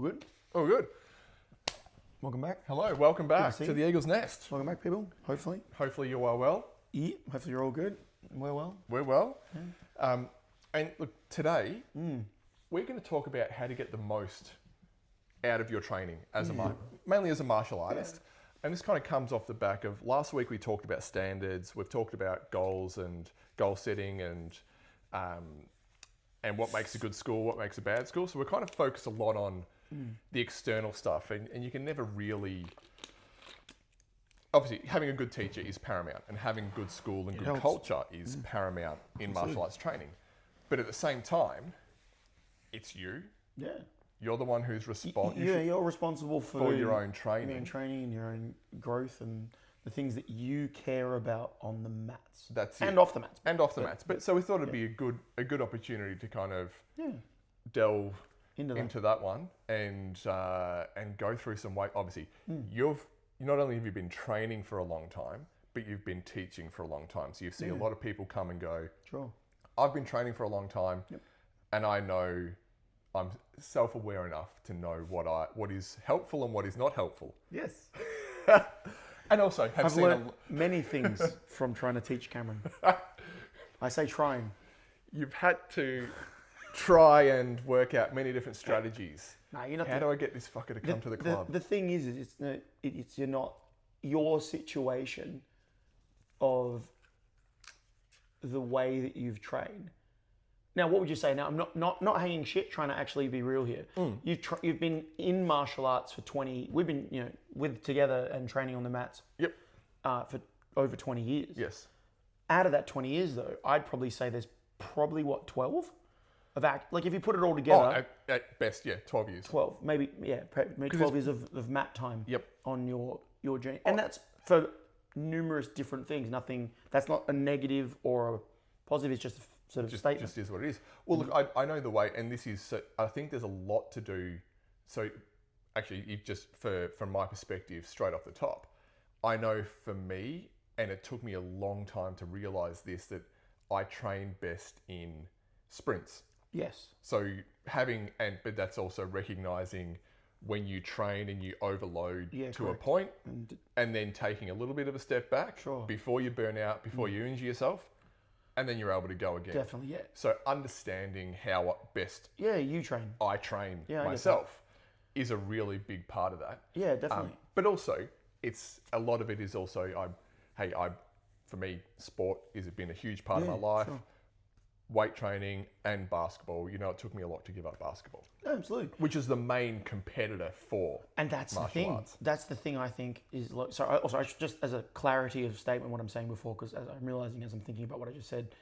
All good? Oh, good. Welcome back. Hello, welcome back see to you. the Eagle's Nest. Welcome back, people. Hopefully. Hopefully you are well. Yeah. Hopefully you're all good. We're well. We're well. And look, today we're going to talk about how to get the most out of your training as mainly as a martial artist. And this kind of comes off the back of last week we talked about standards. We've talked about goals and goal setting and what makes a good school, what makes a bad school. So we're kind of focused a lot on the external stuff, and you can never really. Obviously, having a good teacher is paramount, and having good school and good culture is paramount in martial arts training. But at the same time, it's you. Yeah. You're the one who's responsible. You're responsible for your own training. Your own training and your own growth and the things that you care about on the mats. That's it. And off the mats. And off the mats. But so we thought it'd be a good opportunity to kind of delve into that one and go through some weight. Obviously, you've not only have you been training for a long time, but you've been teaching for a long time. So you've seen a lot of people come and go. Sure. I've been training for a long time, and I know I'm self-aware enough to know what is helpful and what is not helpful. Yes. And also I've learned many things from trying to teach Cameron. I say trying. You've had to try and work out many different strategies. No, you're not. How do I get this fucker to come to the club? The thing is it's you're not your situation of the way that you've trained. Now, what would you say? Now, I'm not hanging shit. Trying to actually be real here. You've been in martial arts for 20. We've been with together and training on the mats. Yep. For over 20 years. Yes. Out of that 20 years, though, I'd probably say there's probably 12 of act. Like if you put it all together. Oh, at best, 12 years. 12, maybe 12 years of mat time. Yep. On your journey, and that's for numerous different things. Nothing. That's not a negative or a positive. It's just a sort of statement. Just is what it is. Well, look, I know the way, and this is. I think there's a lot to do. So, actually, you just from my perspective, straight off the top, I know for me, and it took me a long time to realize this, that I train best in sprints. Yes. So but that's also recognizing when you train and you overload to a point, and then taking a little bit of a step back before you burn out, before you injure yourself, and then you're able to go again. Definitely, yeah. So understanding how best you train. I train myself is a really big part of that. Yeah, definitely. But also, a lot of it is also, for me, sport has been a huge part of my life. Sure. Weight training and basketball. It took me a lot to give up basketball. Absolutely. Which is the main competitor for and that's the martial thing. arts. That's the thing I think is like. So also, just as a clarity of statement, what I'm saying before, because as I'm realizing as I'm thinking about what I just said,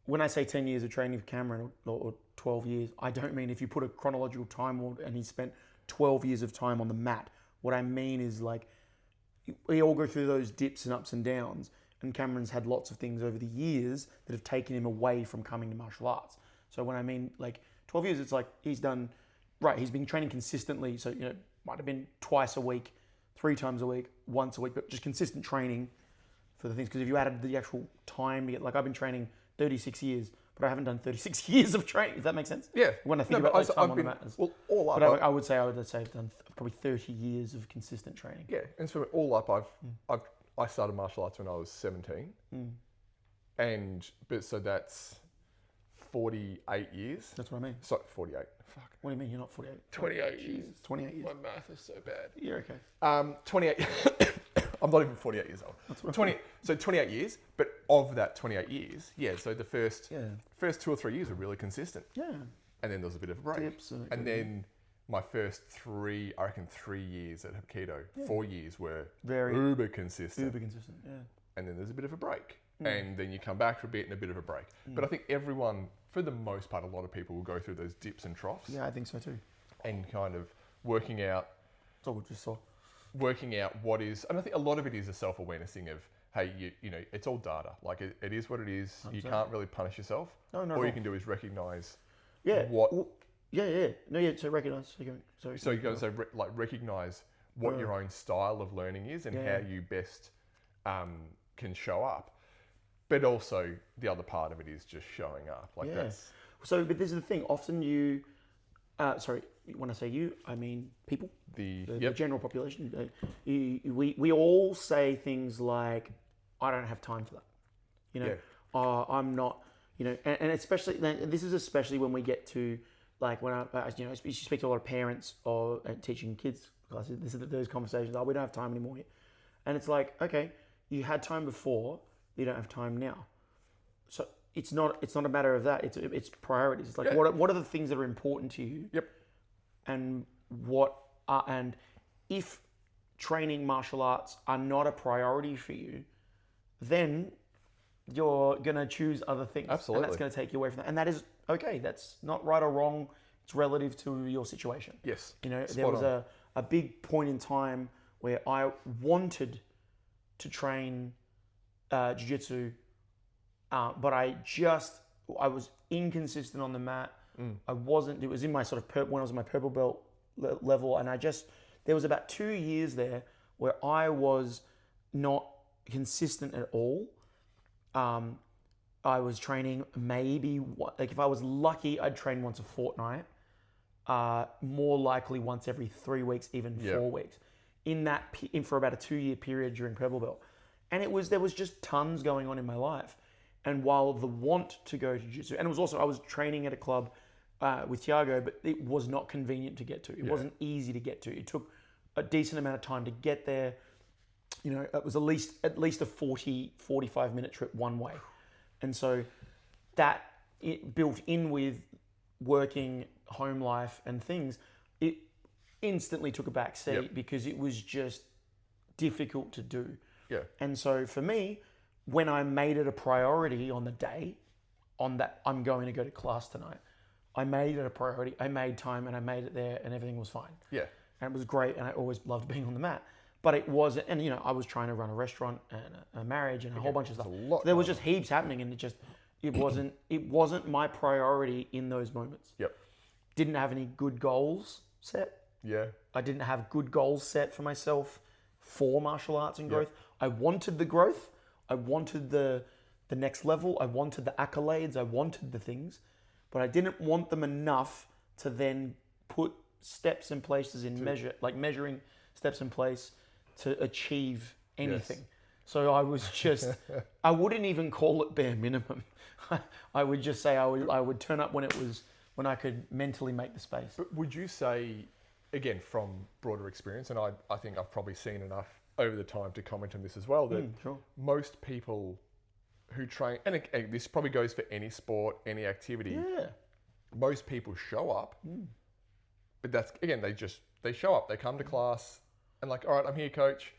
when I say 10 years of training with Cameron or 12 years, I don't mean if you put a chronological time and he spent 12 years of time on the mat. What I mean is like we all go through those dips and ups and downs. And Cameron's had lots of things over the years that have taken him away from coming to martial arts. So when I mean like 12 years, it's like he's been training consistently. So, might have been twice a week, 3 times a week, once a week, but just consistent training for the things. Because if you added the actual time to get, like I've been training 36 years, but I haven't done 36 years of training. Does that make sense? Yeah. When I think about those time on the mat. Well, all up. But I would say I've done probably 30 years of consistent training. Yeah. And so all up, I started martial arts when I was 17, so that's 48 years. That's what I mean. So 48. Fuck. What do you mean you're not 48? 28 years. 28 years. My math is so bad. You're okay. 28. I'm not even 48 years old. That's what 20. So 28 years, but of that 28 years, so the first 2 or 3 years were really consistent. Yeah. And then there was a bit of a break. Dips and then my first 3 years at Hapkido, 4 years were very uber consistent. Yeah. And then there's a bit of a break. And then you come back for a bit and a bit of a break. But I think everyone, for the most part, a lot of people will go through those dips and troughs. Yeah, I think so too. And kind of working out. That's all we just saw. Working out what is, and I think a lot of it is a self-awareness thing of, hey, it's all data. Like it is what it is. 100%. You can't really punish yourself. No. All you can do is recognize what. No, so recognize. So you go recognize what your own style of learning is and how you best can show up. But also the other part of it is just showing up. That's. So, but this is the thing. Often sorry, when I say you, I mean people, the Yep. general population. We all say things like, "I don't have time for that," you know. Yeah. I'm not, you know, and especially this is especially when we get to like when you know, you speak to a lot of parents or teaching kids classes. This is those conversations. Oh, we don't have time anymore, and it's like, okay, you had time before, you don't have time now. So it's not a matter of that. It's priorities. It's like what are the things that are important to you? Yep. And and if training martial arts are not a priority for you, then you're gonna choose other things. Absolutely. And that's gonna take you away from that. And that is okay. That's not right or wrong. It's relative to your situation. Yes. You know, Spot there was on. a big point in time where I wanted to train jiu-jitsu, but I was inconsistent on the mat. I wasn't. It was in my sort of when I was in my purple belt level, and there was about 2 years there where I was not consistent at all. I was training maybe like if I was lucky, I'd train once a fortnight. More likely once every 3 weeks, even 4 weeks. In for about a 2-year period during purple belt, and there was just tons going on in my life. And while the want to go to jiu-jitsu, and it was also I was training at a club with Thiago, but it was not convenient to get to. It wasn't easy to get to. It took a decent amount of time to get there. You know, it was at least a 45 minute trip one way. And so that it built in with working, home life and things, it instantly took a back seat because it was just difficult to do. Yeah. And so for me, when I made it a priority on the day, on that I'm going to go to class tonight, I made it a priority. I made time and I made it there and everything was fine. Yeah. And it was great and I always loved being on the mat. But it wasn't, and you know, I was trying to run a restaurant and a marriage and a whole bunch of stuff. lot So there was just heaps happening and it wasn't my priority in those moments. Yep. Didn't have any good goals set. Yeah. I didn't have good goals set for myself for martial arts and growth. I wanted the growth. I wanted the next level. I wanted the accolades. I wanted the things, but I didn't want them enough to then put steps in places measuring steps in place to achieve anything. Yes. So I was just, I wouldn't even call it bare minimum. I would just say I would turn up when I could mentally make the space. But would you say, again, from broader experience, and I think I've probably seen enough over the time to comment on this as well, that Sure. most people who train, and this probably goes for any sport, any activity, Yeah. most people show up, but that's, again, they show up, they come to class, and like, all right, I'm here, coach.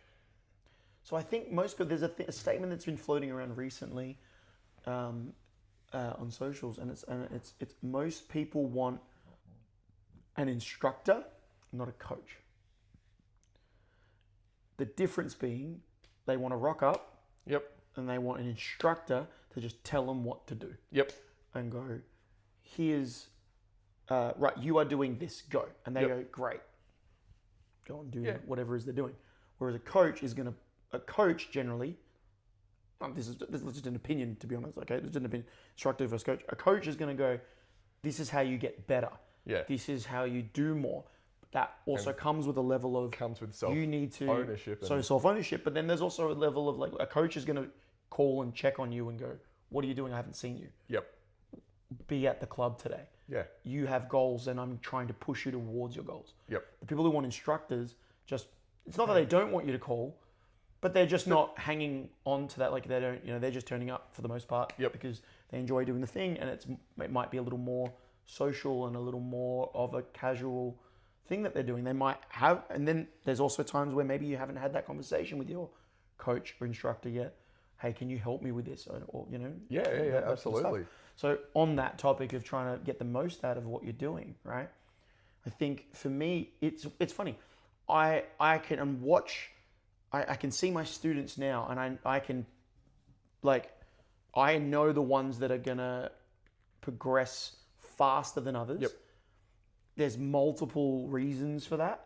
So I think most people, there's a statement that's been floating around recently on socials, and it's most people want an instructor, not a coach. The difference being they want to rock up Yep. and they want an instructor to just tell them what to do Yep. and go, here's, right, you are doing this, go. And they go, great. Go and do whatever it is they're doing. Whereas a coach generally, this is just an opinion, to be honest, okay? It's just an opinion. Instructor versus coach. A coach is going to go, this is how you get better. Yeah. This is how you do more. That also comes with a level of Comes with you need to ownership. So self-ownership, but then there's also a level of like a coach is going to call and check on you and go, what are you doing? I haven't seen you. Yep. Be at the club today. Yeah. You have goals and I'm trying to push you towards your goals. Yep. The people who want instructors, it's not that they don't want you to call, but they're just not hanging on to that. Like they don't, they're just turning up for the most part because they enjoy doing the thing and it might be a little more social and a little more of a casual thing that they're doing. They might have, and then there's also times where maybe you haven't had that conversation with your coach or instructor yet. Hey, can you help me with this? Or Yeah, that sort of absolutely. stuff. So on that topic of trying to get the most out of what you're doing, right? I think for me, it's funny. I can watch, I can see my students now, and I can, like, I know the ones that are gonna progress faster than others. Yep. There's multiple reasons for that.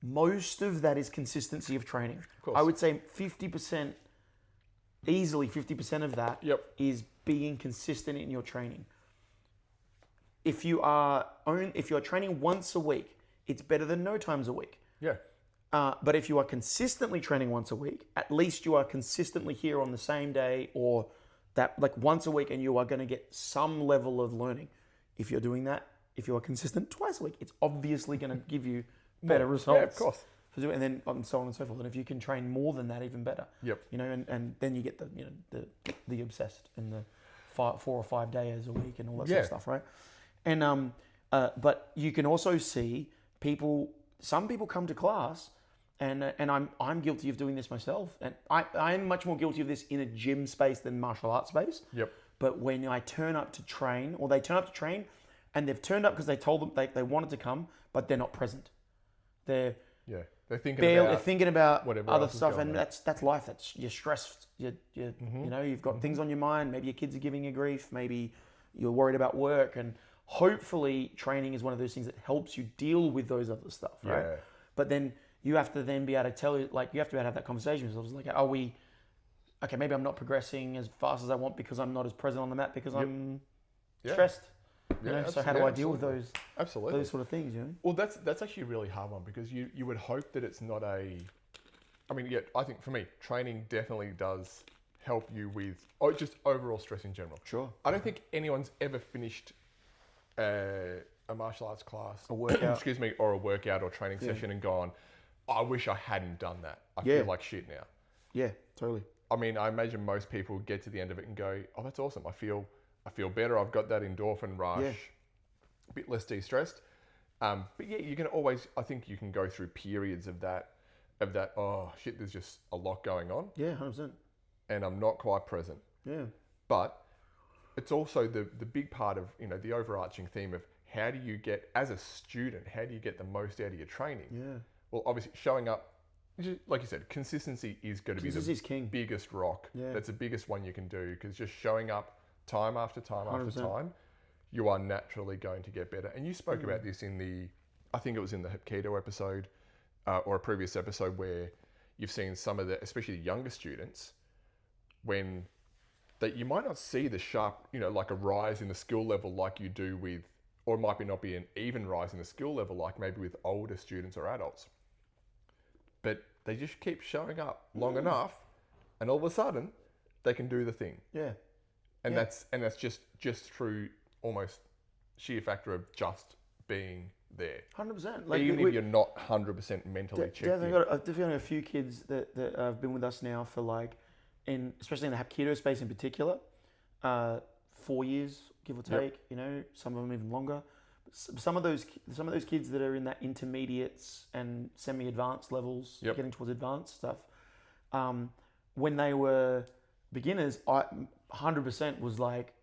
Most of that is consistency of training. Of course. I would say 50%, easily 50% of that Yep. is being consistent in your training. if you're training once a week, it's better than no times a week. Yeah. But if you are consistently training once a week, at least you are consistently here on the same day or that like once a week, and you are going to get some level of learning. If you're doing that, if you are consistent twice a week, it's obviously going to give you better results. Yeah, of course. And then so on and so forth. And if you can train more than that, even better. Yep. And then you get the obsessed and the 4 or 5 days a week and all that sort of stuff, right? And but you can also see some people come to class, and I'm guilty of doing this myself, and I'm much more guilty of this in a gym space than martial arts space. Yep. But when I turn up to train, or they turn up to train, and they've turned up because they told them they wanted to come, but they're not present. They're thinking about whatever other else is stuff, going and on. that's life. That's you're stressed. You've got things on your mind. Maybe your kids are giving you grief. Maybe you're worried about work, and hopefully training is one of those things that helps you deal with those other stuff, right? Yeah. But then you have to then be able to tell you, like, you have to be able to have that conversation with yourselves. Like, okay, maybe I'm not progressing as fast as I want because I'm not as present on the mat because I'm stressed. So how do I deal with those sort of things, Well, that's actually a really hard one, because you would hope that it's not I think for me, training definitely does help you with just overall stress in general. Sure. I don't think anyone's ever finished a martial arts class, A workout. or a workout or training session and gone, I wish I hadn't done that. I feel like shit now. Yeah, totally. I mean, I imagine most people get to the end of it and go, oh, that's awesome. I feel better. I've got that endorphin rush, a bit less de-stressed. But yeah, you can always, I think you can go through periods of that, oh shit, there's just a lot going on. Yeah, 100%. And I'm not quite present. Yeah. But it's also the big part of, the overarching theme of how do you get, as a student, how do you get the most out of your training? Yeah. Well, obviously showing up, like you said, consistency is going to be the king. biggest rock. Yeah. That's the biggest one you can do, because just showing up time after time 100%. after time, you are naturally going to get better. And you spoke about this I think it was in the Hapkido episode, or a previous episode, where you've seen some of especially the younger students, when that you might not see the sharp, like a rise in the skill level like you do with, or it might not be an even rise in the skill level like maybe with older students or adults. But they just keep showing up long enough, and all of a sudden, they can do the thing. Yeah. And that's just through almost sheer factor of just being there. 100%. Like even if you're not 100% mentally checked in. I've definitely got a few kids that have been with us now for especially in the Hapkido space in particular, 4 years, give or take. Some of them even longer. Some of those kids that are in that intermediates and semi-advanced levels, getting towards advanced stuff, when they were beginners, I 100% was like,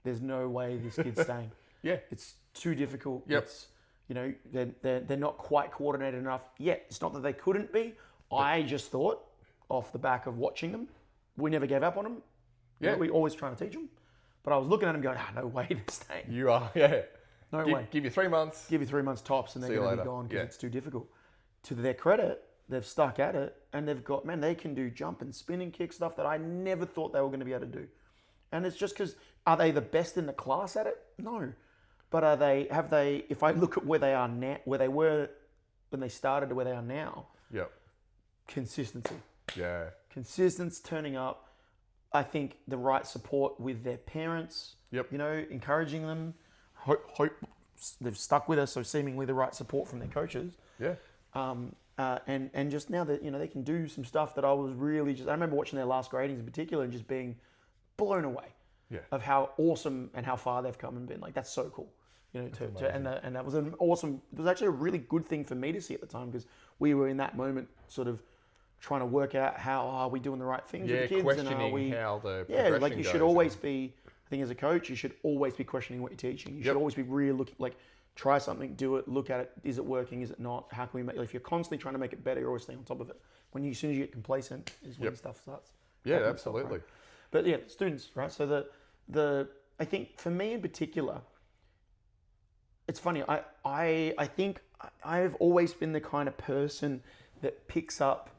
there's no way this kid's staying. Yeah. It's too difficult. Yep. It's, they're not quite coordinated enough yet. It's not that they couldn't be. I just thought, off the back of watching them, we never gave up on them. Yeah. We always trying to teach them. But I was looking at them going, no way they're staying. You are, yeah. No way. Give you 3 months. Give you 3 months tops and they're See you going to later. be gone because Yeah. it's too difficult. To their credit, they've stuck at it and they've got, they can do jump and spin and kick stuff that I never thought they were going to be able to do. And it's just because, are they the best in the class at it? No. But if I look at where they are now, where they were when they started to where they are now, Yep. consistency. Yeah. Consistency, turning up. I think the right support with their parents. Yep. Encouraging them. Hope they've stuck with us, so seemingly the right support from their coaches. Yeah. And just now that they can do some stuff that I was really I remember watching their last gradings in particular and just being blown away of how awesome and how far they've come and been. Like, that's so cool. And that was an awesome. It was actually a really good thing for me to see at the time, because we were in that moment sort of trying to work out how are we doing the right things with the kids, questioning and are we how the progression like you goes should always be. I think as a coach, you should always be questioning what you're teaching. You should always be really looking, try something, do it, look at it. Is it working? Is it not? How can we make? If you're constantly trying to make it better, you're always staying on top of it. As soon as you get complacent, is when stuff starts. Yeah, happening, absolutely. right? But yeah, students, right? So I think for me in particular, it's funny. I think I've always been the kind of person that picks up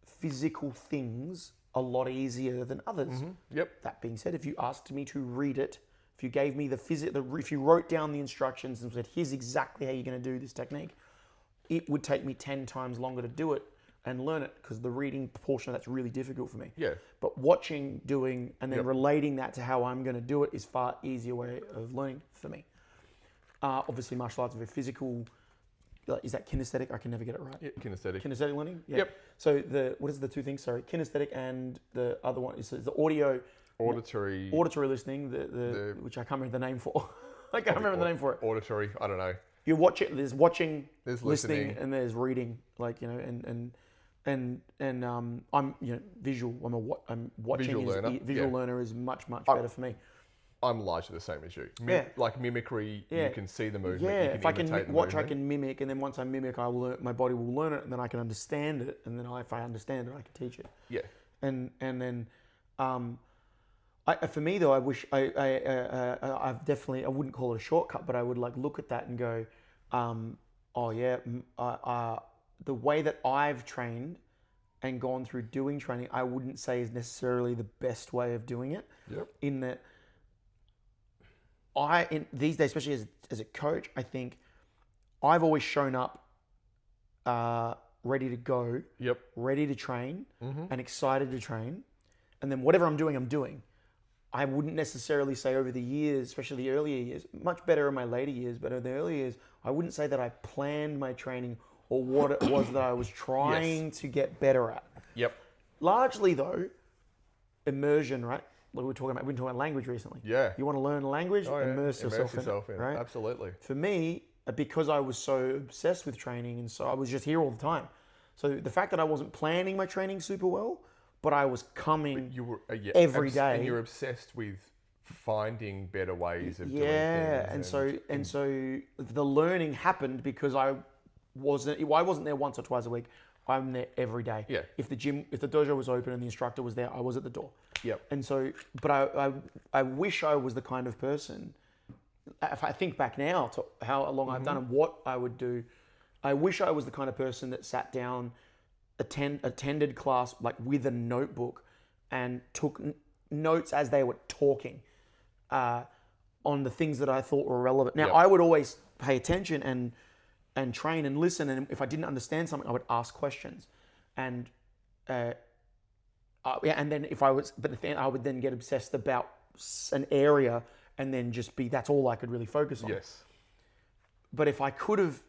physical things a lot easier than others. Mm-hmm. Yep. That being said, if you asked me to read it if you gave me if you wrote down the instructions and said, here's exactly how you're going to do this technique, it would take me 10 times longer to do it and learn it, because the reading portion of that's really difficult for me. Yeah. But watching, doing, and then relating that to how I'm going to do it is far easier way of learning for me. Obviously, martial arts are very physical. Is that kinesthetic? I can never get it right. Yeah, kinesthetic. Kinesthetic learning? Yeah. Yep. So what is the two things? Sorry, kinesthetic, and the other one is the audio. Auditory. Listening, which I can't remember the name for. I can't remember the name for it. Auditory, I don't know. You watch it. There's watching, There's listening, listening. and there's reading. Like, and I'm visual. I'm watching. Visual learner. Visual learner is much better for me. I'm largely the same as you. Yeah. Like mimicry, you can see the movement. Yeah, You can if I can imitate the watch, I movement. can mimic, and then once I mimic, I will learn. My body will learn it, and then I can understand it, and then if I understand it, I can teach it. Yeah. And then, for me though, I wish I've definitely, I wouldn't call it a shortcut, but I would like look at that and go, the way that I've trained and gone through doing training, I wouldn't say is necessarily the best way of doing it. Yep. In that, in these days, especially as a coach, I think I've always shown up ready to go, ready to train, and excited to train. And then whatever I'm doing. I wouldn't necessarily say over the years, especially the earlier years, much better in my later years, but in the early years, I wouldn't say that I planned my training or what it was that I was trying to get better at. Yep. Largely though, immersion, right? Like we've been talking about language recently. Yeah. You want to learn a language? Immerse yourself in it, right? Absolutely. For me, because I was so obsessed with training, and so I was just here all the time. So the fact that I wasn't planning my training super well, but I was coming You were every day. and you're obsessed with finding better ways of doing things. and so the learning happened because I wasn't there once or twice a week. I'm there every day. Yeah. If the dojo was open and the instructor was there, I was at the door. Yep. And so, but I wish I was the kind of person. If I think back now to how long I've done and what I would do, I wish I was the kind of person that sat down, attended class like with a notebook, and took notes as they were talking on the things that I thought were relevant. Now, I would always pay attention and train and listen, and if I didn't understand something, I would ask questions, and then I would then get obsessed about an area, and then just that's all I could really focus on. Yes. But if I could have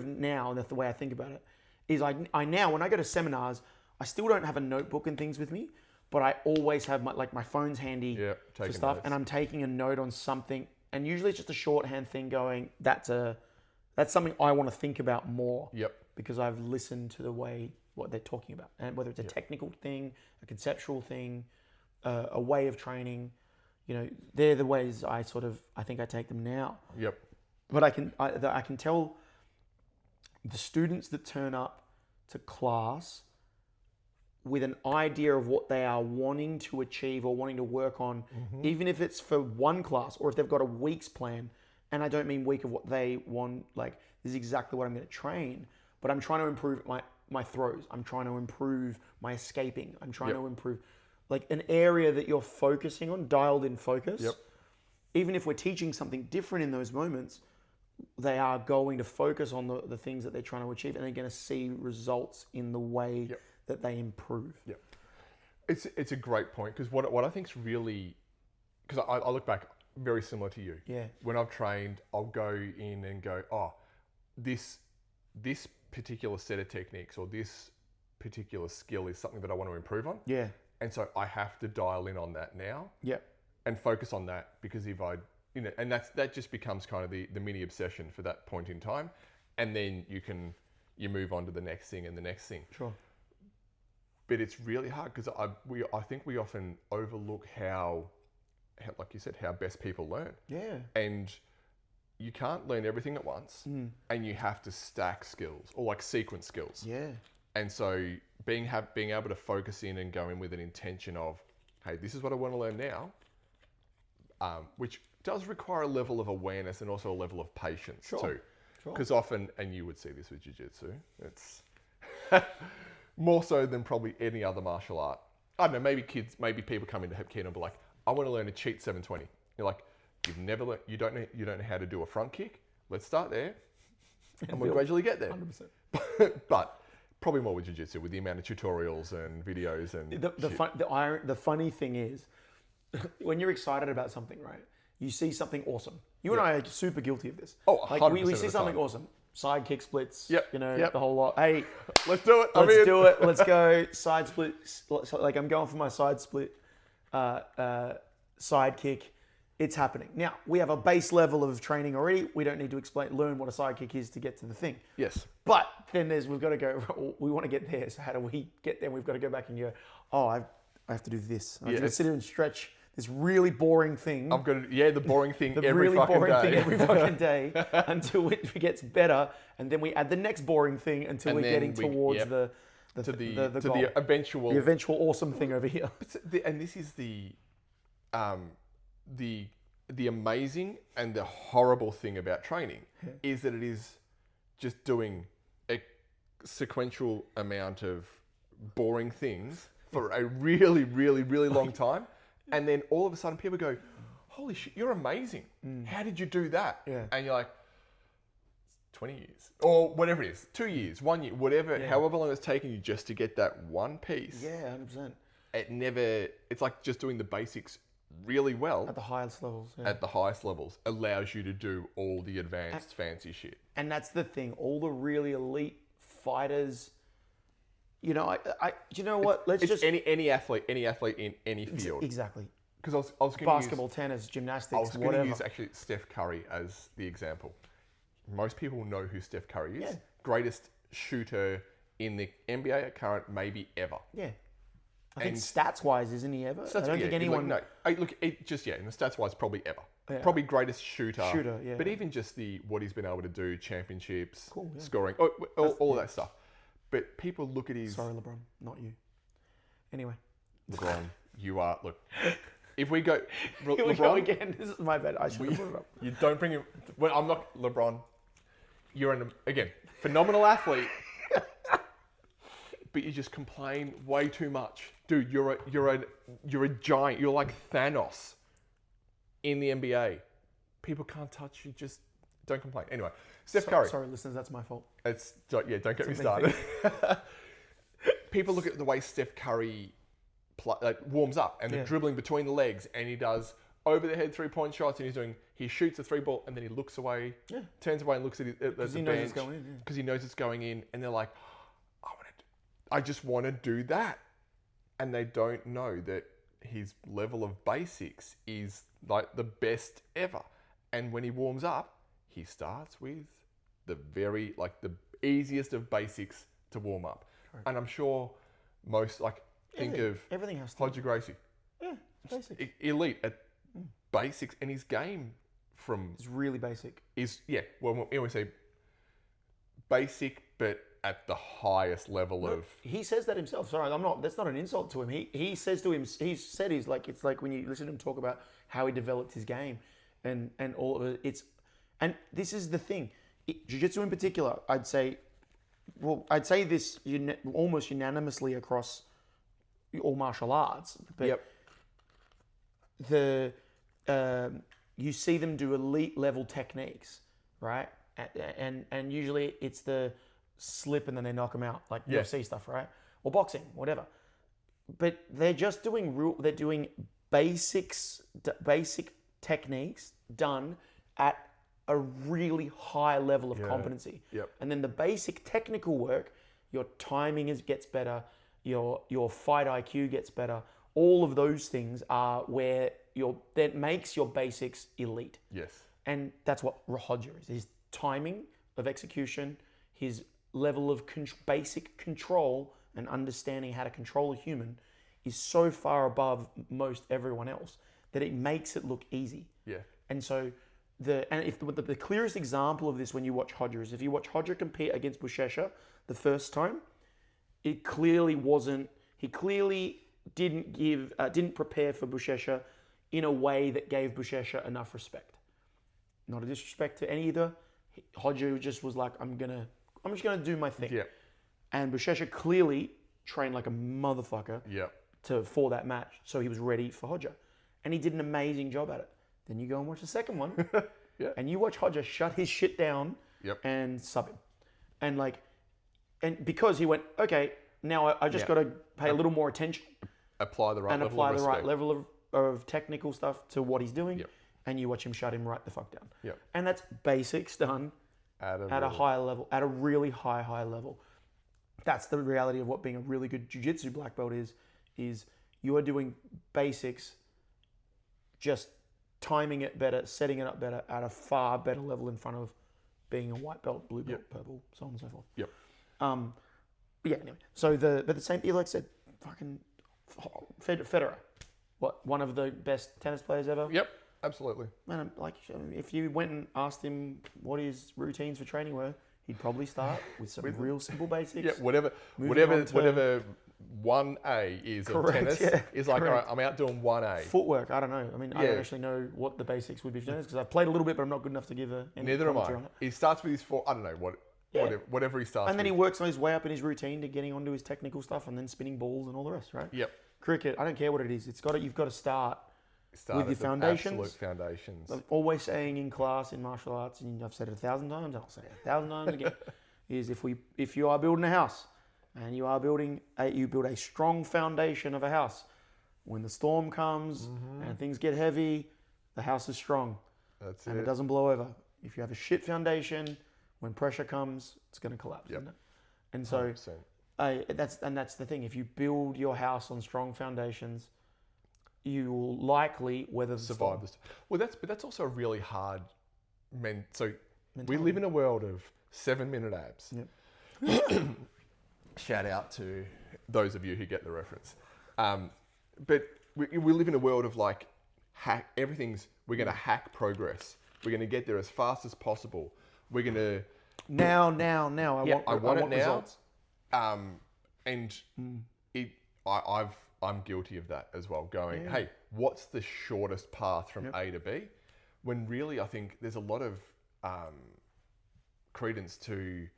now, and that's the way I think about it, is I now, when I go to seminars, I still don't have a notebook and things with me, but I always have my phone's handy for stuff, notes. and I'm taking a note on something, and usually it's just a shorthand thing going, that's something I want to think about more. Yep. Because I've listened to what they're talking about, and whether it's a technical thing, a conceptual thing, a way of training, they're the ways I think I take them now. Yep. But I can tell the students that turn up to class with an idea of what they are wanting to achieve or wanting to work on, even if it's for one class or if they've got a week's plan. And I don't mean week of what they want, like this is exactly what I'm going to train, but I'm trying to improve my throws. I'm trying to improve my escaping. I'm trying to improve like an area that you're focusing on, dialed in focus. Yep. Even if we're teaching something different in those moments, they are going to focus on the things that they're trying to achieve, and they're going to see results in the way that they improve. Yep. It's a great point, because what I think is really, because I look back very similar to you. Yeah. When I've trained, I'll go in and go, this particular set of techniques or this particular skill is something that I want to improve on. Yeah. And so I have to dial in on that now. Yep. And focus on that, because if I, and that just becomes kind of the mini obsession for that point in time, and then you move on to the next thing and the next thing. Sure. But it's really hard, because I think we often overlook how, like you said, how best people learn. Yeah. And you can't learn everything at once, and you have to stack skills or like sequence skills. Yeah. And so being able to focus in and go in with an intention of, hey, this is what I want to learn now, which does require a level of awareness and also a level of patience too. Sure. Because often, and you would see this with jiu-jitsu, it's more so than probably any other martial art. I don't know, maybe people come into Hepkino and be like, I want to learn a cheat 720. You're like, you've never learned, you don't know how to do a front kick. Let's start there, and we'll gradually get there. 100%. But probably more with jiu-jitsu, with the amount of tutorials and videos and The funny thing is, when you're excited about something, right? You see something awesome. You and I are super guilty of this. Oh, like 100% we of see the something time. awesome. Side kick splits. Yep, You know, yep. the whole lot. Hey, let's do it. let's do it. Let's go. Side split. Like I'm going for my side split, side kick. It's happening. Now, we have a base level of training already. We don't need to learn what a side kick is to get to the thing. Yes. But then we've got to go, we want to get there. So how do we get there? We've got to go back and go, I have to do this. I have to sit here and stretch this really boring thing. I've got the boring thing the every really fucking boring day. thing every fucking day until it gets better. And then we add the next boring thing until And we're then getting towards yep. the to goal. the eventual. The eventual awesome thing over here. And this is the amazing and the horrible thing about training is that it is just doing a sequential amount of boring things for a really, really, really long time. And then all of a sudden people go, holy shit, you're amazing. How did you do that? Yeah. And you're like, 20 years or whatever it is, 2 years, 1 year, whatever, however long it's taken you just to get that one piece. Yeah, 100%. It's like just doing the basics really well At the highest levels. Yeah. at the highest levels allows you to do all the advanced fancy shit. And that's the thing. All the really elite fighters, you know, you know what? Let's It's just any athlete in any field. exactly. Because I was going Basketball, tennis, I gymnastics, was going to whatever. use actually Steph Curry as the example. Most people know who Steph Curry is. Yeah. Greatest shooter in the NBA at current, maybe ever. Yeah. I think And- stats wise, isn't he ever? I don't think anyone. in the stats wise, probably ever. Yeah. Probably greatest shooter. Shooter, yeah. But even just what he's been able to do, championships, Cool, yeah. scoring, all of that stuff. But people look at his Sorry, LeBron, not you. Anyway, LeBron. You are look. If we go, here we go again. This is my bad. I should have put it up. you don't bring him. Well, I'm not LeBron. You're again phenomenal athlete, but you just complain way too much, dude. You're a giant. You're like Thanos in the NBA. People can't touch you. Just don't complain. Anyway, Steph Curry. Sorry, listeners, that's my fault. Don't get me a big started. People look at the way Steph Curry warms up and the dribbling between the legs, and he does over the head 3-point shots, and he shoots a 3-ball, and then he looks away, turns away and looks at the he knows bench it's going in, yeah. because he knows it's going in, and they're like, I just want to do that, and they don't know that his level of basics is like the best ever, and when he warms up, he starts with the easiest of basics to warm up, and I'm sure most think of Everything has to. Roger Gracie, Yeah, it's basic. elite at basics, and his game It's really basic. when we say basic, but at the highest level of He says that himself. Sorry, I'm not. That's not an insult to him. He says to him. He's said it's like when you listen to him talk about how he developed his game, and all of it. And this is the thing. Jiu-jitsu in particular, I'd say this almost unanimously across all martial arts. But you see them do elite level techniques, right? And usually it's the slip and then they knock them out, like UFC stuff, right? Or boxing, whatever. But they're just doing they're doing basic techniques done at a really high level of competency. Yep. And then the basic technical work, your timing gets better, your fight IQ gets better. All of those things are where that makes your basics elite. yes, And that's what Roger is. His timing of execution, his level of basic control and understanding how to control a human is so far above most everyone else that it makes it look easy. yeah, And so the clearest example of this when you watch Roger is if you watch Roger compete against Buchecha the first time, it clearly wasn't. He clearly didn't prepare for Buchecha in a way that gave Buchecha enough respect. Not a disrespect to either. Roger just was like, I'm just gonna do my thing. yeah, And Buchecha clearly trained like a motherfucker yeah, for that match, so he was ready for Roger, and he did an amazing job at it. Then you go and watch the second one. Yeah. And you watch Hodger shut his shit down Yep. and sub him. And because he went, okay, now I just got to pay a little more attention Apply the right and level apply of the respect. right level of technical stuff to what he's doing. Yep. And you watch him shut him right the fuck down. Yep. And that's basics done At at a high level, at a really high level. That's the reality of what being a really good jiu-jitsu black belt is you are doing basics, just timing it better, setting it up better at a far better level in front of being a white belt, blue belt, purple, so on and so forth. Yep. But yeah, anyway. So but the same, like I said, fucking Federer, one of the best tennis players ever. Yep. Absolutely. Man, like if you went and asked him what his routines for training were, he'd probably start with some real simple basics. Yeah. Whatever 1A is of Correct, tennis yeah, is like, all right, correct. I'm out doing 1A. Footwork, I don't know. I mean, I don't Yeah. actually know what the basics would be for tennis because I've played a little bit, but I'm not good enough to give any Neither am commentary I. on it. He starts with his I don't know Yeah. whatever he starts. And then he with. works on his way up in his routine to getting onto his technical stuff and then spinning balls and all the rest, right? Yep. Cricket, I don't care what it is. You've got to start. Start With at your the foundations. Absolute foundations. I'm always saying in class in martial arts, and I've said it 1,000 times, and I'll say it 1,000 times again, is if you are building a house and you build a strong foundation of a house. When the storm comes and things get heavy, the house is strong That's and it it. doesn't blow over. If you have a shit foundation, when pressure comes, it's going to collapse. Yep. Isn't it? And so 100%. that's the thing. If you build your house on strong foundations, you will likely weather the storm. Survive this. Well, that's also a really hard. So we Mentality. live in a world of 7-minute abs. Yep. Shout out to those of you who get the reference. But we live in a world of like hack. We're going to hack progress. We're going to get there as fast as possible. We're going to. Now. I want it now. results. And I'm guilty of that as well. Going, hey, what's the shortest path from A to B? When really, I think there's a lot of credence to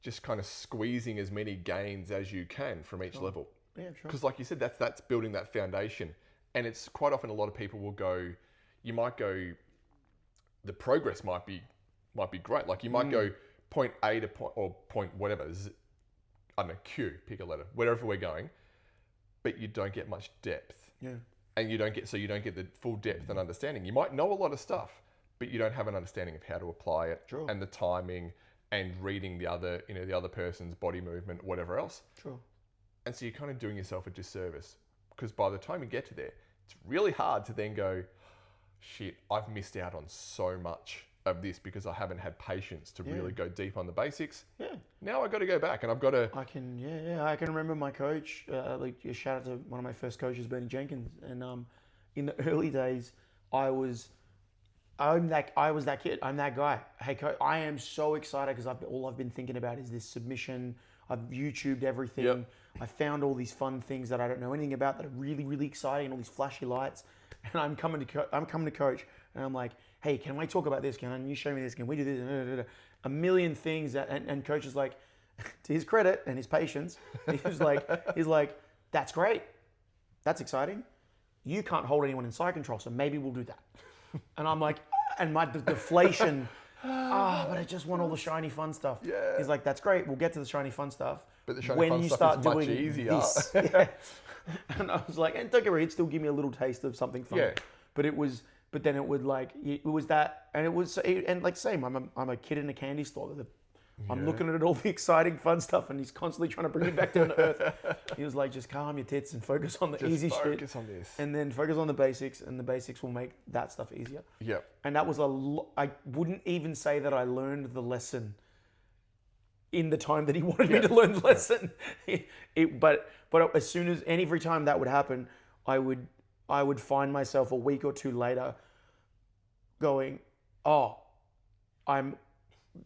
just kind of squeezing as many gains as you can from each level. Yeah, sure. Because, like you said, that's building that foundation. And it's quite often a lot of people will go. You might go. The progress might be great. Like you might go point A to point whatever. I don't know, Q, pick a letter, wherever we're going, but you don't get much depth. Yeah. And you don't get the full depth and understanding. You might know a lot of stuff, but you don't have an understanding of how to apply it Sure. and the timing and reading the other person's body movement, whatever else. Sure. And so you're kind of doing yourself a disservice because by the time you get to there, it's really hard to then go, shit, I've missed out on so much of this because I haven't had patience to really go deep on the basics. Yeah. Now I've got to go back and I've got to. I can remember my coach. A shout out to one of my first coaches, Bernie Jenkins. And in the early days, I was that kid. I'm that guy. Hey, coach, I am so excited because all I've been thinking about is this submission. I've YouTubed everything. Yep. I found all these fun things that I don't know anything about that are really, really exciting, and all these flashy lights. And I'm coming to coach, and I'm like, hey, can I talk about this? Can you show me this? Can we do this? A million things. And coach is like, to his credit and his patience, he's like, that's great. That's exciting. You can't hold anyone in side control, so maybe we'll do that. And I'm like, and my deflation, but I just want all the shiny fun stuff. Yeah. He's like, that's great. We'll get to the shiny fun stuff. But the shiny fun stuff is much easier. This. Yeah. And I was like, and don't get me wrong, it'd still give me a little taste of something fun. Yeah. But then it would it was that, and it was, and like same, I'm a kid in a candy store. I'm looking at all the exciting fun stuff, and he's constantly trying to bring me back down to earth. He was like, just calm your tits and focus on the easy shit. Focus on this. And then focus on the basics, and the basics will make that stuff easier. Yep. And that was I wouldn't even say that I learned the lesson in the time that he wanted me to learn the lesson. But as soon as, and every time that would happen, I would find myself a week or two later going,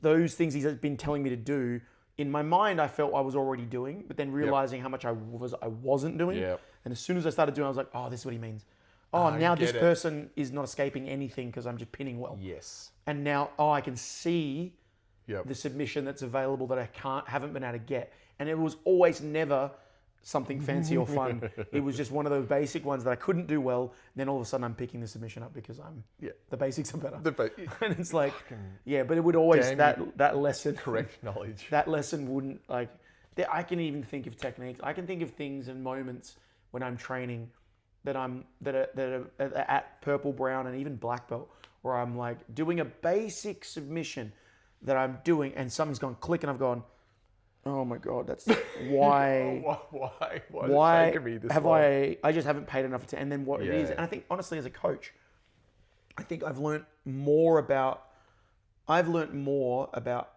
those things he's been telling me to do, in my mind I felt I was already doing, but then realizing how much I wasn't doing. Yep. And as soon as I started doing it, I was like, oh, this is what he means. Now this person is not escaping anything because I'm just pinning well. Yes. And now, I can see Yep. the submission that's available that I haven't been able to get. And it was always never something fancy or fun. It was just one of those basic ones that I couldn't do well. Then all of a sudden I'm picking the submission up because the basics are better. And it's like, yeah, but it would always, that lesson, correct knowledge. that lesson wouldn't like, I can even think of techniques. I can think of things and moments when I'm training that are at purple, brown, and even black belt, where I'm like doing a basic submission that I'm doing, and something's gone click, and I've gone, oh my god, that's why. Why is it taking me this have long? I just haven't paid enough attention. And then what it is, and I think honestly, as a coach, I think I've learned more about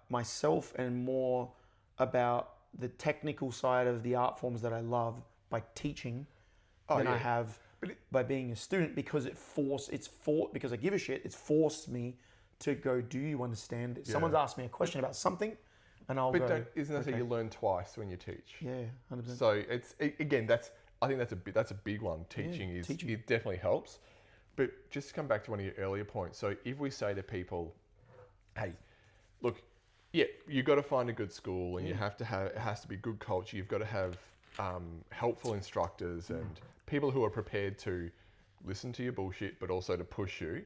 myself and more about the technical side of the art forms that I love by teaching than I have by being a student, because because I give a shit, it's forced me to go, do you understand this? Someone's asked me a question about something, and I'll go. Isn't that how you learn twice when you teach? Yeah, 100%. So I think that's a big one. Teaching it definitely helps. But just to come back to one of your earlier points. So if we say to people, hey, look, you've got to find a good school, and you have to have, it has to be good culture. You've got to have helpful instructors and people who are prepared to listen to your bullshit, but also to push you.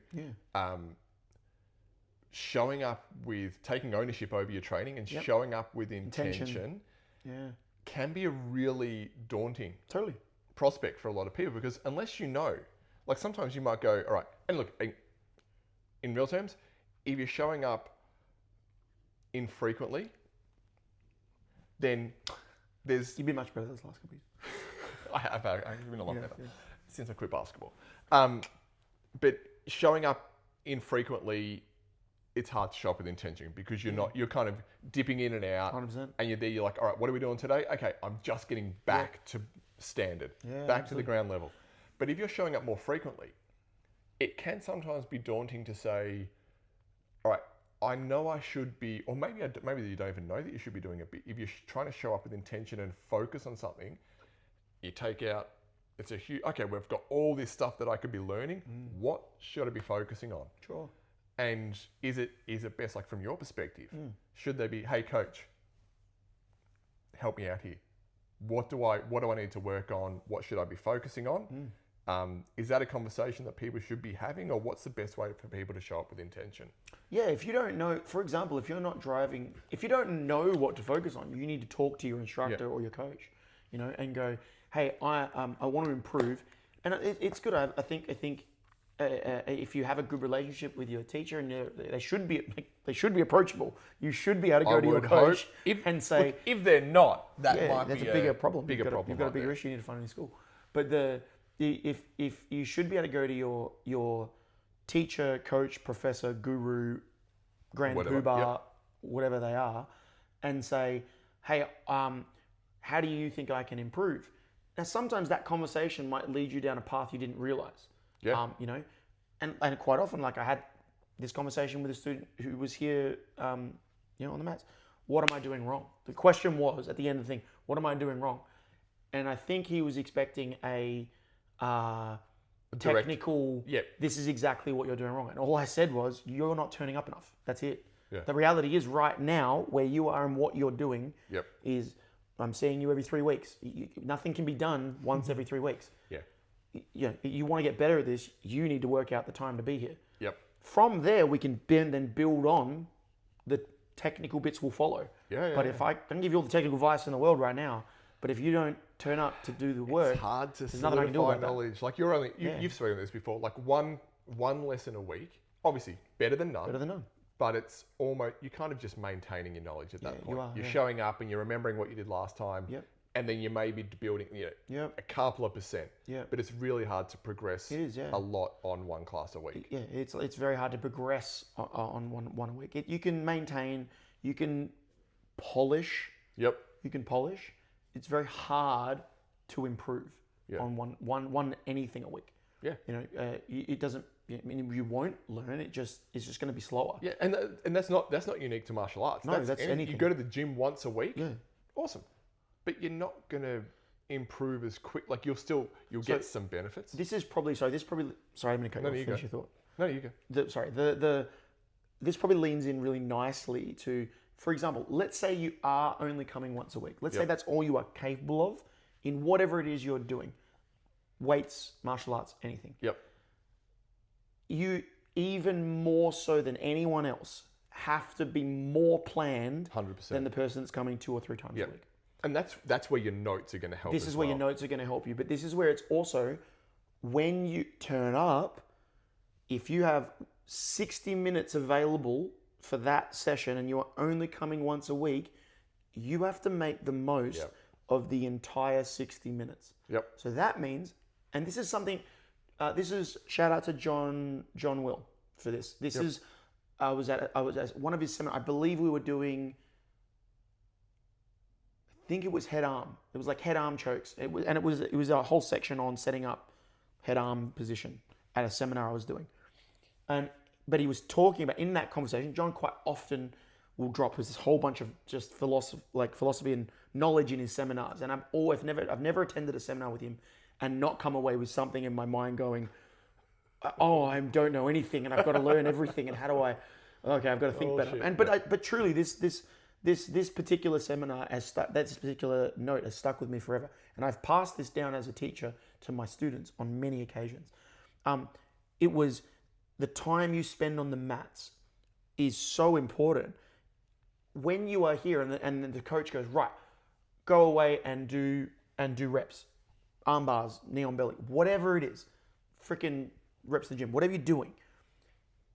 Showing up with taking ownership over your training and showing up with intention can be a really daunting prospect for a lot of people, because unless you know, like sometimes you might go, all right, and look, in real terms, if you're showing up infrequently, then You've been much better this last couple of years. I've been a lot better since I quit basketball. But showing up infrequently, it's hard to show up with intention, because you're kind of dipping in and out, 100%. and you're like, all right, what are we doing today? Okay, I'm just getting back to standard, back to the ground level. But if you're showing up more frequently, it can sometimes be daunting to say, all right, I know I should be, or maybe you don't even know that you should be doing it. But if you're trying to show up with intention and focus on something, you take out, it's a huge, okay, we've got all this stuff that I could be learning. What should I be focusing on? Sure. And is it best, like from your perspective, should they be, hey coach, help me out here. What do I need to work on? What should I be focusing on? Is that a conversation that people should be having, or what's the best way for people to show up with intention? Yeah, if you don't know, for example, if you're not driving, if you don't know what to focus on, you need to talk to your instructor or your coach, and go, hey, I want to improve. And it's good. I think if you have a good relationship with your teacher, and they should be approachable. You should be able to go to your coach and say, look, if they're not, that's a bigger problem. You've got a bigger issue you need to find in school. But if you should be able to go to your teacher, coach, professor, guru, grand poobah, whatever they are, and say, hey, how do you think I can improve? Now, sometimes that conversation might lead you down a path you didn't realize. And quite often, like I had this conversation with a student who was here, on the mats. What am I doing wrong? The question was at the end of the thing, what am I doing wrong? And I think he was expecting a technical, this is exactly what you're doing wrong. And all I said was, you're not turning up enough. That's it. Yeah. The reality is right now, where you are and what you're doing is, I'm seeing you every 3 weeks. Nothing can be done once every 3 weeks. You want to get better at this, you need to work out the time to be here. From there, we can then build on, the technical bits will follow. But if I can give you all the technical advice in the world right now, but if you don't turn up to do the work, it's hard to there's nothing I can do about knowledge. That. Like you've spoken about this before. Like one lesson a week, obviously better than none. But it's almost, you're kind of just maintaining your knowledge at that point. You're showing up and you're remembering what you did last time. And then you may be building a couple of percent. But it's really hard to progress a lot on one class a week. It's very hard to progress on one a week. You can maintain, you can polish. You can polish. It's very hard to improve on one anything a week. It doesn't. I mean, you won't learn. It's just going to be slower. And that's not unique to martial arts. No, that's anything. You go to the gym once a week. Awesome, but you're not going to improve as quick. Like you'll get some benefits. This probably. Sorry, I'm going to cut you off. Finish your thought. No, you go. This probably leans in really nicely to, for example, let's say you are only coming once a week. Let's say that's all you are capable of in whatever it is you're doing, weights, martial arts, anything. Yep. You, even more so than anyone else, have to be more planned 100%. than the person that's coming 2 or 3 times a week. And that's where your notes are going to help. This is where your notes are going to help you. But this is where it's also, when you turn up, if you have 60 minutes available for that session and you are only coming once a week, you have to make the most of the entire 60 minutes. Yep. So that means, and this is something, this is shout out to John Will for this. This is, I was at one of his seminars. I believe we were doing, I think it was head arm. It was like head arm chokes. It was a whole section on setting up head arm position at a seminar I was doing. But he was talking about, in that conversation, John quite often will drop this whole bunch of just philosophy and knowledge in his seminars. And I've never attended a seminar with him and not come away with something in my mind going, oh, I don't know anything and I've got to learn everything. And how do I've got to think better. Shit, But truly, this particular seminar this particular note has stuck with me forever. And I've passed this down as a teacher to my students on many occasions. It was, the time you spend on the mats is so important. When you are here and the coach goes, right, go away and do reps, arm bars, knee on belly, whatever it is, freaking reps in the gym, whatever you're doing.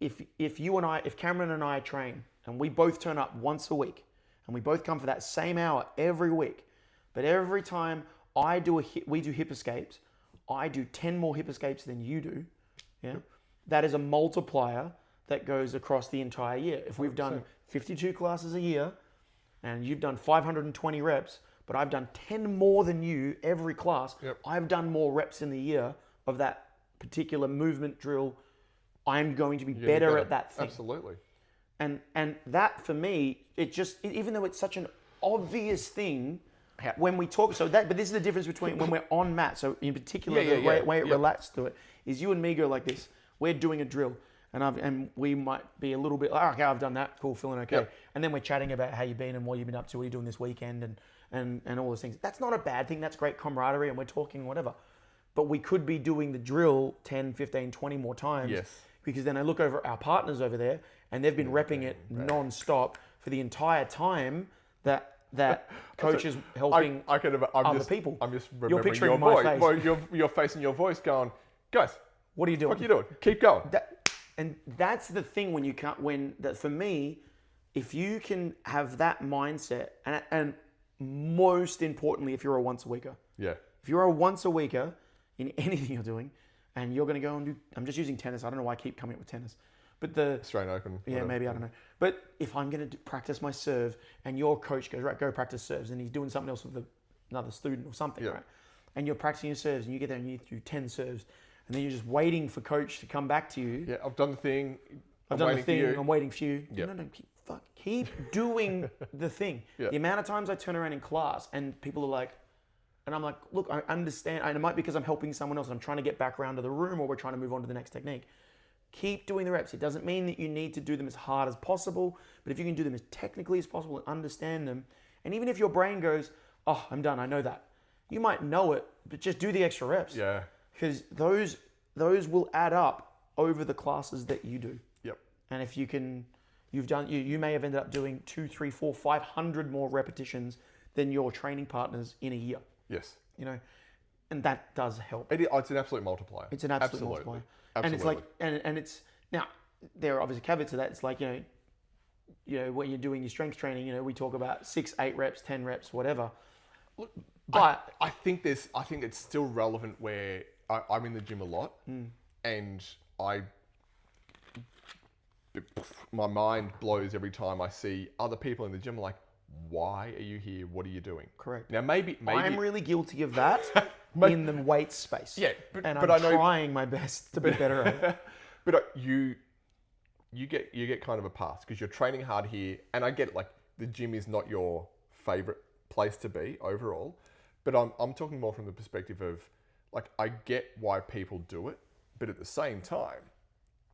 If Cameron and I train and we both turn up once a week and we both come for that same hour every week, but every time we do hip escapes, I do 10 more hip escapes than you do. Yeah. That is a multiplier that goes across the entire year. If we've done 52 classes a year and you've done 520 reps, but I've done 10 more than you every class, I've done more reps in the year of that particular movement drill. I'm going to be better at that thing. Absolutely. And that for me, even though it's such an obvious thing, when we talk, but this is the difference between when we're on mat. So in particular, the way it relates to it is you and me go like this. We're doing a drill, and we might be a little bit like, okay, I've done that, cool, feeling okay. Yep. And then we're chatting about how you've been and what you've been up to, what you're doing this weekend, and all those things. That's not a bad thing. That's great camaraderie, and we're talking whatever. But we could be doing the drill 10, 15, 20 more times. Yes. Because then I look over our partners over there, and they've been repping it non-stop for the entire time that coach is helping other people. I'm just remembering your voice. Your face and your voice going, guys, what are you doing? What are you doing? Keep going. And that's the thing for me, if you can have that mindset, and most importantly, if you're a once a weeker. Yeah. If you're a once a weeker in anything you're doing, and you're going to go and do, I'm just using tennis. I don't know why I keep coming up with tennis. But the Australian Open. Yeah, whatever. Maybe, I don't know. But if I'm going to practice my serve and your coach goes, right, go practice serves, and he's doing something else with another student or something, right? And you're practicing your serves and you get there and you do 10 serves, and then you're just waiting for coach to come back to you. Yeah, I've done the thing. I'm waiting for you. Yep. No, keep doing the thing. Yep. The amount of times I turn around in class and people are like, and I'm like, look, I understand. And it might be because I'm helping someone else and I'm trying to get back around to the room, or we're trying to move on to the next technique. Keep doing the reps. It doesn't mean that you need to do them as hard as possible, but if you can do them as technically as possible and understand them, and even if your brain goes, oh, I'm done, I know that. You might know it, but just do the extra reps. Yeah. Because those will add up over the classes that you do. Yep. And if you may have ended up doing 200, 300, 400, 500 more repetitions than your training partners in a year. Yes. And that does help. It's an absolute multiplier. It's an absolute multiplier. Absolutely. And it's like, and it's, now, there are obviously caveats to that. It's like, when you're doing your strength training, we talk about 6, 8 reps, 10 reps, whatever. But I think it's still relevant where I'm in the gym a lot, and my mind blows every time I see other people in the gym like, why are you here? What are you doing? Correct. Now maybe I'm really guilty of that in the weight space. Yeah, I'm trying my best to be better at it. But you get kind of a pass because you're training hard here, and I get it. Like, the gym is not your favorite place to be overall, but I'm talking more from the perspective of, like, I get why people do it, but at the same time,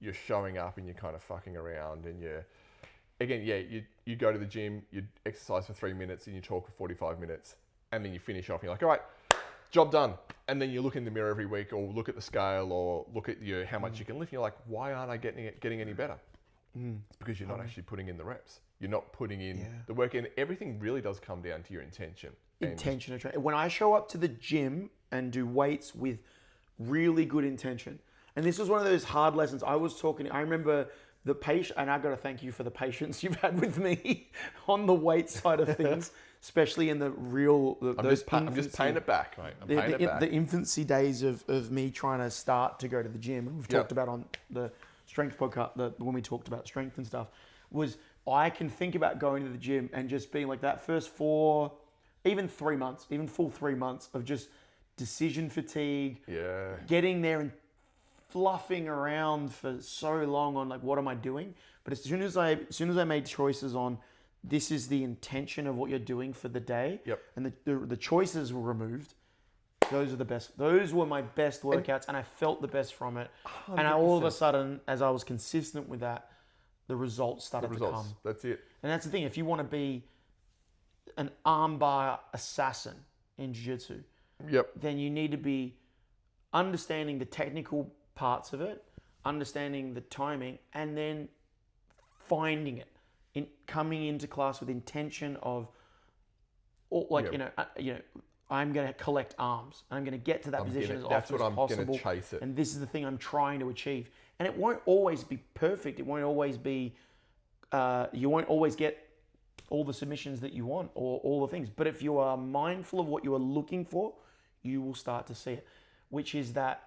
you're showing up and you're kind of fucking around, and you go to the gym, you exercise for 3 minutes and you talk for 45 minutes, and then you finish off and you're like, all right, job done. And then you look in the mirror every week, or look at the scale, or look at how much you can lift. And you're like, why aren't I getting any better? It's because you're not actually putting in the reps. You're not putting in the work, and everything really does come down to your intention. Intention of training. When I show up to the gym and do weights with really good intention, and this was one of those hard lessons. I remember the patient, and I got to thank you for the patience you've had with me on the weight side of things, especially in the real. I'm just paying it back, mate. I'm paying it back. The infancy days of me trying to start to go to the gym, and we've talked about on the strength podcast, when we talked about strength and stuff, was I can think about going to the gym and just being like that first 4, even 3 months, even full 3 months of just decision fatigue, getting there and fluffing around for so long on like, what am I doing? But as soon as I made choices on, this is the intention of what you're doing for the day, and the choices were removed, those are the best. Those were my best workouts, and I felt the best from it. 100%. And all of a sudden, as I was consistent with that, the results started to come. That's it. And that's the thing. If you want to be an armbar assassin in jiu-jitsu, then you need to be understanding the technical parts of it, understanding the timing, and then finding it. Coming into class with intention of, I'm going to collect arms. I'm going to get to that position as often as possible. That's what I'm going to chase it. And this is the thing I'm trying to achieve. And it won't always be perfect. It won't always be, you won't always get all the submissions that you want or all the things. But if you are mindful of what you are looking for, you will start to see it. Which is that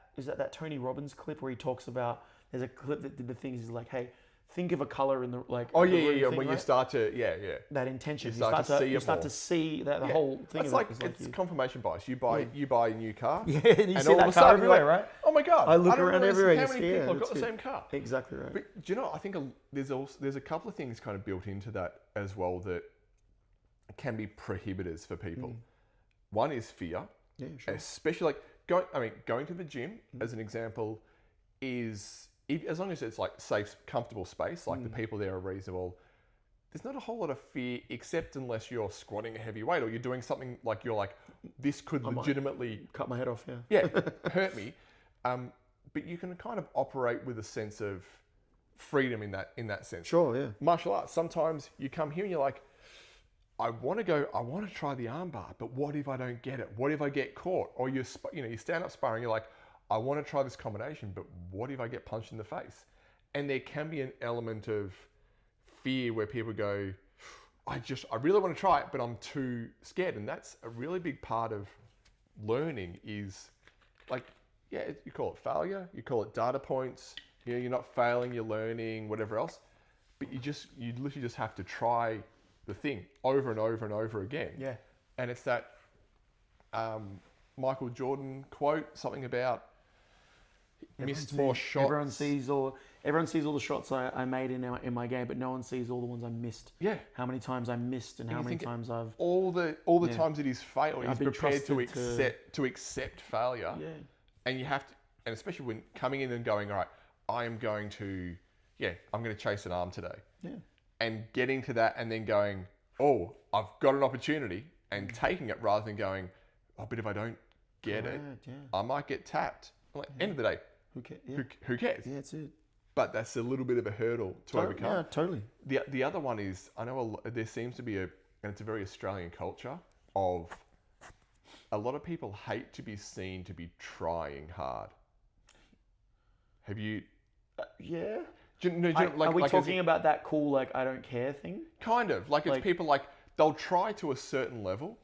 Tony Robbins clip where he talks about, there's a clip that did the things, he's like, hey, think of a color in the like. Oh the yeah. thing, When right? you start to that intention, you start to see that the whole thing. It's like it's confirmation bias. You buy a new car. Yeah, and you and see that car everywhere, right? Oh my god! I look around everywhere. How many people have got the same car? Exactly right. But do you know? I think there's a couple of things kind of built into that as well that can be prohibitors for people. One is fear. Yeah, sure. Especially going to the gym as an example is. As long as it's like safe, comfortable space, like the people there are reasonable, there's not a whole lot of fear, except unless you're squatting a heavy weight or you're doing something like this could legitimately cut my head off. Hurt me. But you can kind of operate with a sense of freedom in that sense. Sure, yeah. Martial arts. Sometimes you come here and you're like, I want to try the armbar, but what if I don't get it? What if I get caught? Or you stand up sparring, you're like, I want to try this combination, but what if I get punched in the face? And there can be an element of fear where people go, I really want to try it, but I'm too scared. And that's a really big part of learning is you call it failure, you call it data points, you're not failing, you're learning, whatever else. But you literally just have to try the thing over and over and over again. Yeah. And it's that Michael Jordan quote, something about missed more shots. Everyone sees all the shots I made in my game, but no one sees all the ones I missed. Yeah. How many times I missed and how many times I've all the times that he's failed, he's prepared to accept failure. Yeah. And you have to, and especially when coming in and going, all right, I'm going to chase an arm today. Yeah. And getting to that and then going, oh, I've got an opportunity and taking it rather than going, oh, but if I don't get it, I might get tapped. Like, end of the day, who cares? Yeah. Who cares? Yeah, that's it. But that's a little bit of a hurdle to overcome. Yeah, totally. The other one is, I know there seems to be and it's a very Australian culture of a lot of people hate to be seen to be trying hard. Have you? Yeah. Are we talking about that cool, like, I don't care thing? Kind of. It's people like, they'll try to a certain level,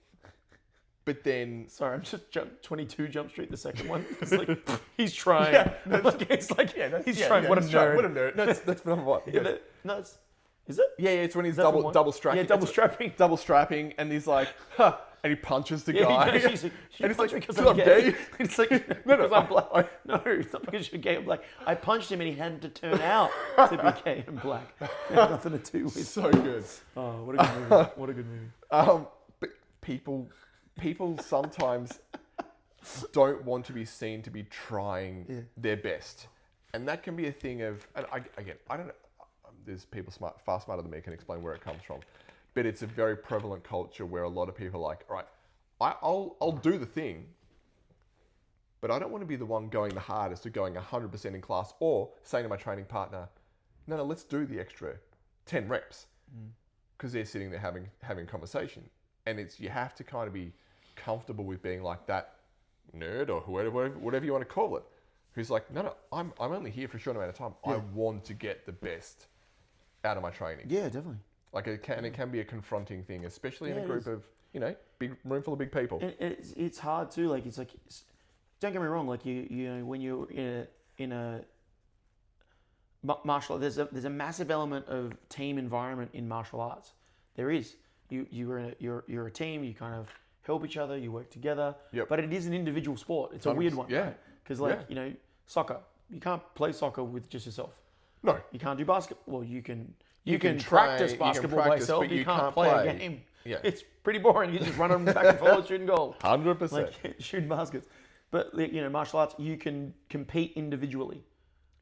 but then... Sorry, I'm just 22 Jump Street, the second one. It's like, he's trying. He's trying. What a nerd. What a nerd. That's number one. Yeah. Is it? Yeah, it's when he's double strapping. Yeah, double strapping. Double strapping, and he's like, huh, and he punches the guy. And he's like, like, because I'm gay. It's like, because I'm black. No, it's not because you're gay and black. I punched him and he had to turn out to be gay and black. It had nothing to do with... So good. Oh, what a good movie. What a good movie. But people sometimes don't want to be seen to be trying their best. And that can be a thing of... And I don't know. There's people far smarter than me can explain where it comes from. But it's a very prevalent culture where a lot of people are like, all right, I'll do the thing, but I don't want to be the one going the hardest or going 100% in class, or saying to my training partner, no, let's do the extra 10 reps, because they're sitting there having conversation. And you have to kind of be comfortable with being like that nerd or whatever you want to call it, who's like, no, I'm only here for a short amount of time. Yeah. I want to get the best out of my training. Yeah, definitely. Like it can be a confronting thing, especially in Yeah, a it group is. of, big room full of big people. And it's hard too. Like don't get me wrong. Like you know, when you're in a martial, there's a massive element of team environment in martial arts. There is. You're a team. You kind of help each other. You work together. Yep. But it is an individual sport. It's a weird one. Yeah. Because Yeah. Soccer. You can't play soccer with just yourself. No. You can't do basketball. Well, you can can practice train, basketball by practice, yourself. but You you can't can't play a play. game. Yeah. It's pretty boring. You just run them back and forth, shooting goals. 100%. Like shooting baskets. But martial arts, you can compete individually.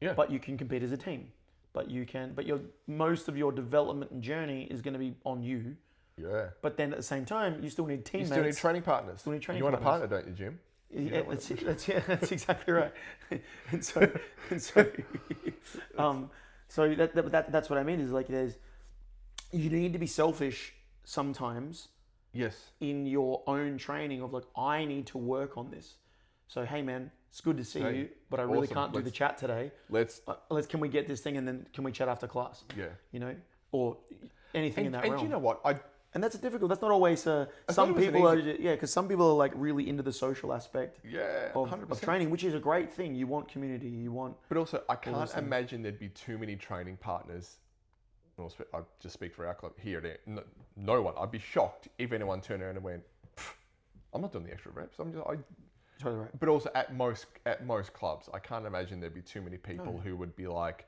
Yeah. But you can compete as a team. But most of your development and journey is going to be on you. Yeah. But then at the same time, you still need teammates. You still need training partners. Still need training you want partners. a partner, don't you, Jim? Yeah, that's exactly right. That's what I mean. Is like you need to be selfish sometimes Yes. in your own training of like, I need to work on this. So hey man, it's good to see Hey, you, but I really awesome. can't do the chat today. Let's. Can we get this thing and then can we chat after class? Yeah. Or anything in that And realm. you know what? And that's difficult. That's not always. Some not always people an are, because some people are like really into the social aspect Yeah. of 100%. training, which is a great thing. You want community. You want. But also, I can't things. imagine there'd be too many training partners. I just speak for our club here. There, no one. I'd be shocked if anyone turned around and went, "I'm not doing the extra reps. Totally right. But also, at most clubs, I can't imagine there'd be too many people who would be like,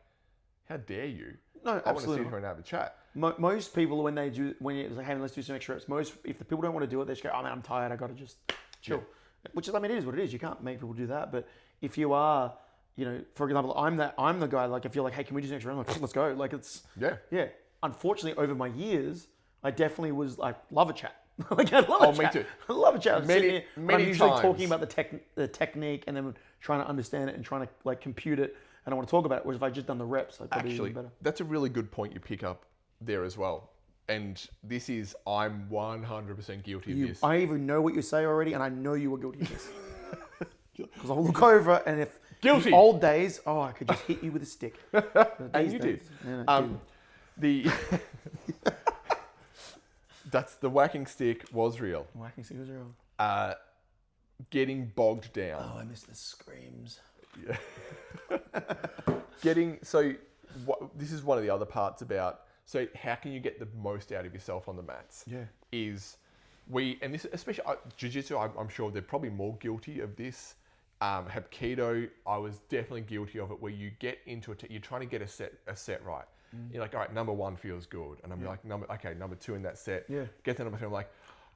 "How dare you? No, I want to absolutely. sit here and have a chat." Most people, when it's like, hey, let's do some extra reps. If the people don't want to do it, they just go, oh man, I'm tired. I got to just chill. Yeah. Which is, it is what it is. You can't make people do that. But if you are, for example, I'm the guy. Like, if you're like, hey, can we do some extra reps? I'm like, let's go. Like, it's Yeah. Unfortunately, over my years, I definitely was like, love a chat. Like, I love a chat. Me too. I love a chat. Many I'm usually times. talking about the technique and then trying to understand it and trying to like compute it. And I want to talk about it. Whereas if I just done the reps, I'd probably Actually, be better. that's a really good point you pick up there as well. And I'm 100% guilty of this. I even know what you say already, and I know you were guilty of this. Because I'll look over, and if Guilty. the old days, I could just hit you with a stick. And you did. The that's the whacking stick was real. Whacking stick was real. Getting bogged down. Oh, I miss the screams. This is one of the other parts about. So how can you get the most out of yourself on the mats? Yeah. And this especially jiu-jitsu, I'm sure they're probably more guilty of this. Hapkido, I was definitely guilty of it, where you get into it, you're trying to get a set right. You're like, all right, number one feels good, and I'm like, number two in that set. Yeah. Get to number two, I'm like,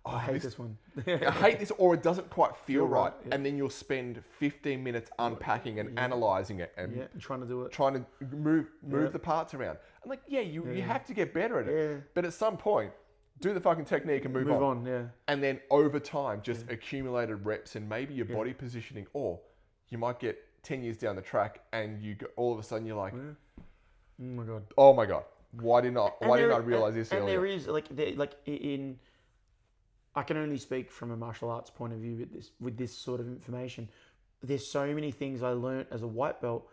I hate this one. I hate this, or it doesn't quite feel right, yeah. and then you'll spend 15 minutes unpacking and analyzing it, and Yeah, trying to do it. trying to move the parts around. I'm like, you have to get better at it, Yeah. but at some point, do the fucking technique and move on. Yeah. And then over time, just accumulated reps and maybe your body positioning, or you might get 10 years down the track and all of a sudden you're like, Oh my god. why didn't I realize this and earlier? there is I can only speak from a martial arts point of view with this sort of information. There's so many things I learned as a white belt,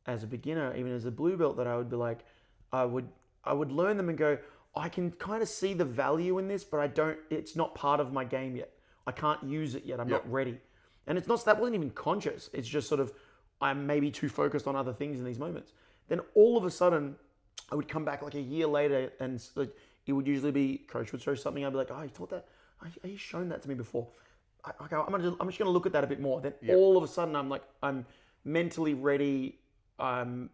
as a beginner, even as a blue belt, that I would be like, I would learn them and go, I can kind of see the value in this, but it's not part of my game yet. I can't use it yet. I'm not ready. And that wasn't even conscious. It's just sort of, I'm maybe too focused on other things in these moments. Then all of a sudden, I would come back like a year later, and it would usually be, coach would show something. I'd be like, oh, you taught that? Are you shown that to me before? I'm just going to look at that a bit more. Then all of a sudden, I'm mentally ready to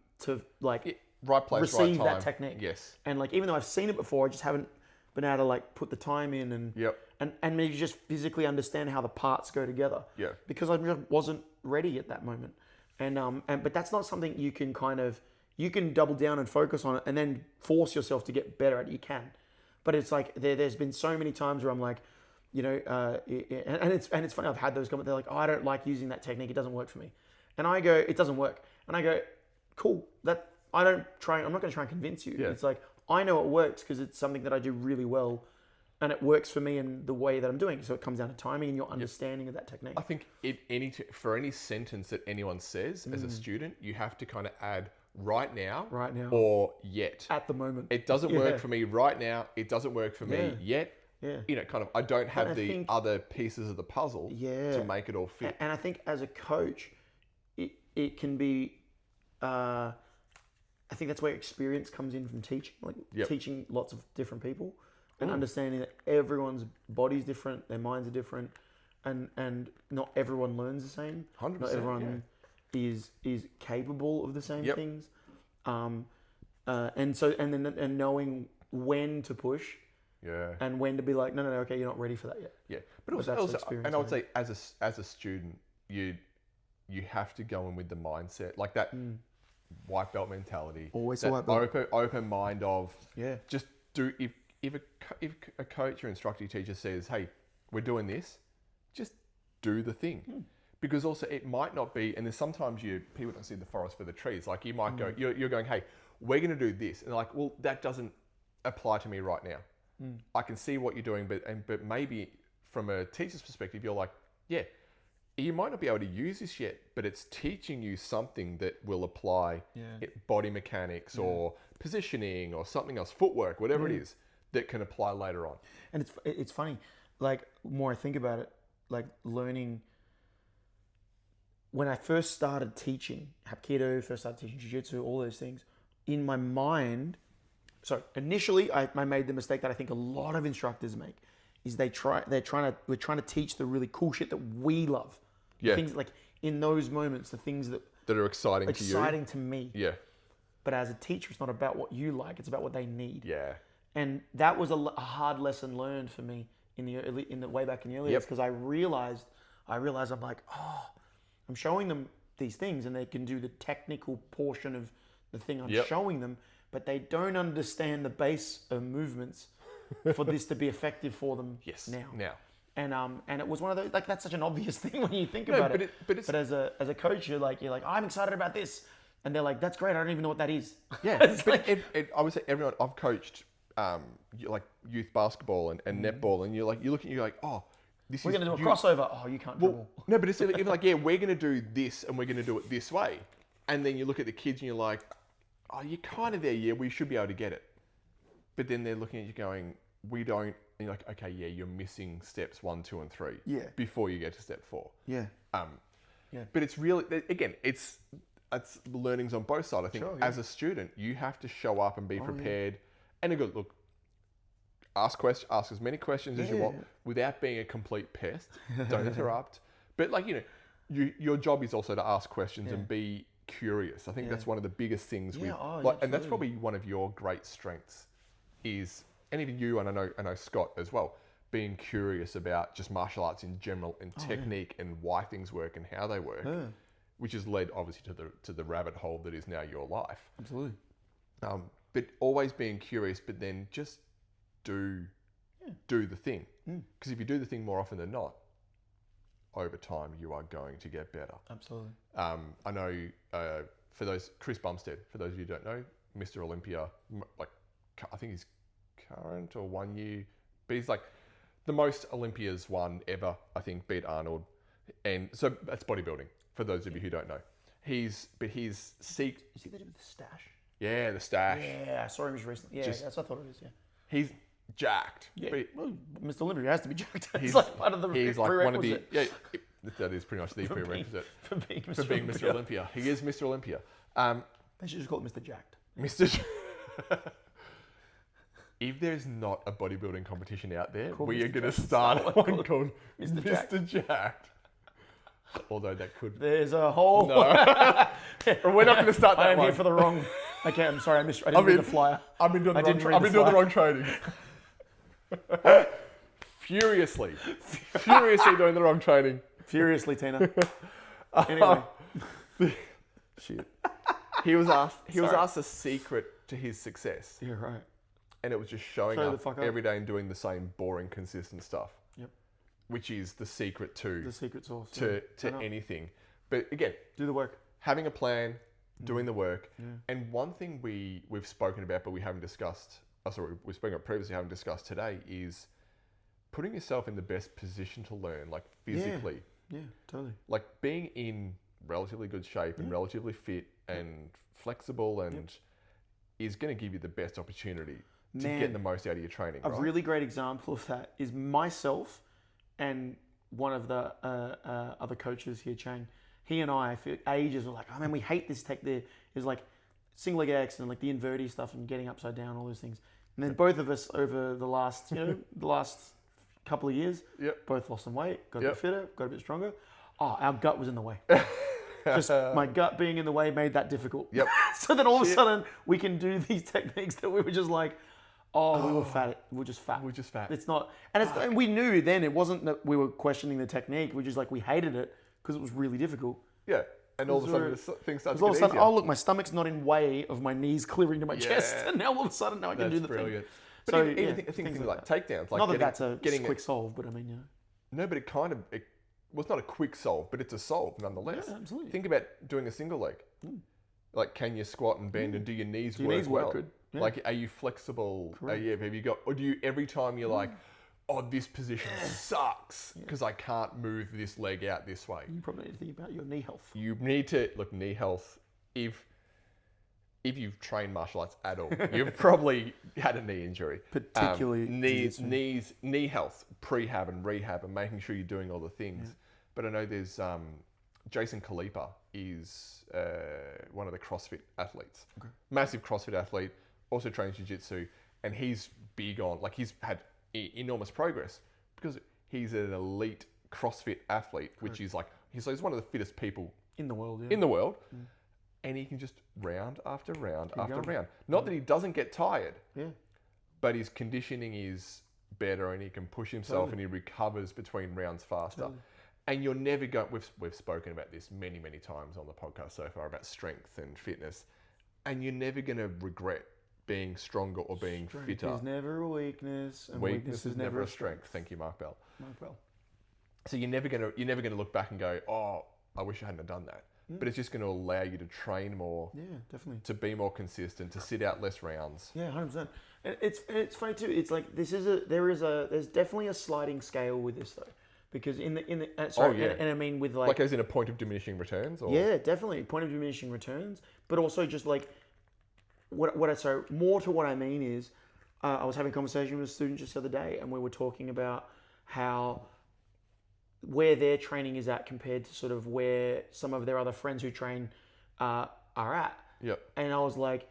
right place, receive right time. that technique. Yes. And even though I've seen it before, I just haven't been able to put the time in and maybe just physically understand how the parts go together. Yeah. Because I just wasn't ready at that moment. But that's not something you can double down and focus on it and then force yourself to get better at it. You can. But it's like there's been so many times where I'm like, you know, and it's funny. I've had those comments. They're like, "Oh, I don't like using that technique. It doesn't work for me." And I go, "It doesn't work." And I go, "Cool. That I don't try. I'm not going to try and convince you. Yeah. It's like I know it works because it's something that I do really well, and it works for me in the way that I'm doing it. So it comes down to timing and your understanding of that technique." I think for any sentence that anyone says as a student, you have to kind of add right now, or yet. At the moment, It doesn't work for me right now. It doesn't work for me yet. Yeah. You know, kind of, I don't have I the think- other pieces of the puzzle to make it all fit. And I think as a coach, it can be. I think that's where experience comes in from teaching, like teaching lots of different people, and understanding that everyone's body's different, their minds are different, and not everyone learns the same. 100%, Not everyone is capable of the same things. And knowing when to push. Yeah. And when to be like, no, okay, you're not ready for that yet. Yeah. But that's also experience, and I would say as a student, you have to go in with the mindset, like that white belt mentality. Always that a white belt. open mind of Yeah. just do, if a coach or instructor teacher says, "Hey, we're doing this," just do the thing. Because also it might not be, and there's sometimes people don't see the forest for the trees. Like you might go, you're going, "Hey, we're going to do this," and they're like, "Well, that doesn't apply to me right now. I can see what you're doing, but maybe from a teacher's perspective, you're like, yeah, you might not be able to use this yet, but it's teaching you something that will apply body mechanics or positioning or something else, footwork, whatever it is, that can apply later on." And it's funny, like more I think about it, like learning. When I first started teaching Hapkido, first started teaching Jiu-Jitsu, all those things, in my mind, so initially I made the mistake that I think a lot of instructors make, is we're trying to teach the really cool shit that we love. Yeah. Things like in those moments, the things that are exciting to me. Yeah. But as a teacher, it's not about what you like, it's about what they need. Yeah. And that was a hard lesson learned for me in the way back in the early years, because I realized I'm like, I'm showing them these things and they can do the technical portion of the thing I'm showing them, but they don't understand the base of movements for this to be effective for them now. And it was one of those, like, that's such an obvious thing when you think about it. But as a coach, you're like, I'm excited about this. And they're like, that's great. I don't even know what that is. Yeah. I would say everyone, I've coached like youth basketball and netball, and you're like, oh, we're going to do a crossover. Oh, you can't dribble. No, but it's like, yeah, we're going to do this and we're going to do it this way. And then you look at the kids and you're like, oh, you're kind of there. Yeah, we should be able to get it. But then they're looking at you going, we don't. And you're like, okay, yeah, you're missing steps 1, 2, and 3 before you get to step 4. Yeah. But it's really, again, it's learnings on both sides. I think as a student, you have to show up and be prepared. And look, ask as many questions as you want without being a complete pest. Don't interrupt. But your job is also to ask questions and be curious. I think that's one of the biggest things and that's probably one of your great strengths is, and even you, and I know Scott as well, being curious about just martial arts in general and technique and why things work and how they work, which has led obviously to the rabbit hole that is now your life. Absolutely. But always being curious, but then just do the thing. Because if you do the thing more often than not, over time you are going to get better. Absolutely. I know for those, Chris Bumstead, for those of you who don't know, Mr. Olympia, like I think he's current or 1 year, but he's like the most Olympias won ever, I think, beat Arnold. And so that's bodybuilding, for those of you who don't know. He's seeked... You see that with the stash? Yeah, the stash. Yeah, I saw him just recently. Yeah, that's what I thought it is, yeah. He's jacked. Yeah, well, Mr. Olympia has to be jacked. He's like part of the he's like one of the... Yeah, that is pretty much the for prerequisite for being Mr. Olympia. He is Mr. Olympia. They should just call it Mr. Jacked. If there's not a bodybuilding competition out there, Called we are Mr. going to Jacked. start one called Mr. Jacked. Although that could... There's a whole... No. We're not going to start that I am one. here for the wrong... Okay, I'm sorry, I didn't read the flyer. I've been doing the I didn't read the wrong training. Furiously doing the wrong training. Furiously, Tina. Anyway. Shit. He was asked a secret to his success. Yeah, right. And it was just showing Show the up fuck up. every day and doing the same boring, consistent stuff. Yep. which is the secret to The secret sauce. to I know. anything. But again, Do the work. having a plan, doing the work, Yeah. and one thing we've spoken about, but we haven't discussed. We've spoken about previously, haven't discussed today, is putting yourself in the best position to learn, like physically, Yeah, totally. like being in relatively good shape and relatively fit and flexible, and is going to give you the best opportunity to Man, get the most out of your training. A right? really great example of that is myself and one of the other coaches here, Chang. He and I, for ages, were like, oh man, we hate this tech there. Is like single leg X and like the inverty stuff and getting upside down, all those things. And then both of us over the last, the last couple of years, Yep. both lost some weight, got a Yep. bit fitter, got a bit stronger. Oh, our gut was in the way. Just my gut being in the way made that difficult. Yep. So then all of a sudden we can do these techniques that we were just like, we were fat. We were just fat. We're just fat. It's not, and we knew then it wasn't that we were questioning the technique. We just like we hated it because it was really difficult. Yeah. And all of a So- sudden, things start Because to all get of a sudden, easier. oh look, my stomach's not in way of my knees clearing to my chest, and now all of a sudden now I can That's do the brilliant. thing. But So, even yeah, things things like like takedowns, like Not that that's a getting quick solve, but I mean, No, but it well, it's not a quick solve, but it's a solve nonetheless. Yeah, absolutely. Think about doing a single leg. Like, can you squat and bend, and do your knees your work knees well? work good? Yeah. Like, are you flexible? Correct. Have you got, or do you every time you're like, oh, this position sucks because I can't move this leg out this way. you probably need to think about your knee health. You need to look knee health. If you've trained martial arts at all, you've probably had a knee injury. Particularly knee health, prehab and rehab, and making sure you're doing all the things. But I know there's Jason Kalipa is one of the CrossFit athletes, massive CrossFit athlete, also trains jiu-jitsu, and he's big on, like, he's had enormous progress because he's an elite CrossFit athlete, which is like, he's one of the fittest people In the world, yeah. in the world, and he can just round after round after going. round. Not that he doesn't get tired, Yeah. but his conditioning is better, and he can push himself, and he recovers between rounds faster. And you're never going. We've spoken about this many times on the podcast so far about strength and fitness, and you're never going to regret being stronger or being fitter. Is never a weakness, and Weakness is never a strength. Thank you, Mark Bell. Well, So you're never gonna look back and go, oh, I wish I hadn't have done that. But it's just going to allow you to train more, yeah, definitely. to be more consistent, to sit out less rounds. Yeah, 100%. And it's funny too. It's like there's definitely a sliding scale with this though, because in the sorry, yeah. and I mean with Like as in a point of diminishing returns, or yeah, definitely point of diminishing returns, but also just like more to what I mean is, I was having a conversation with a student just the other day, and we were talking about how where their training is at compared to sort of where some of their other friends who train are at. Yep. And I was like,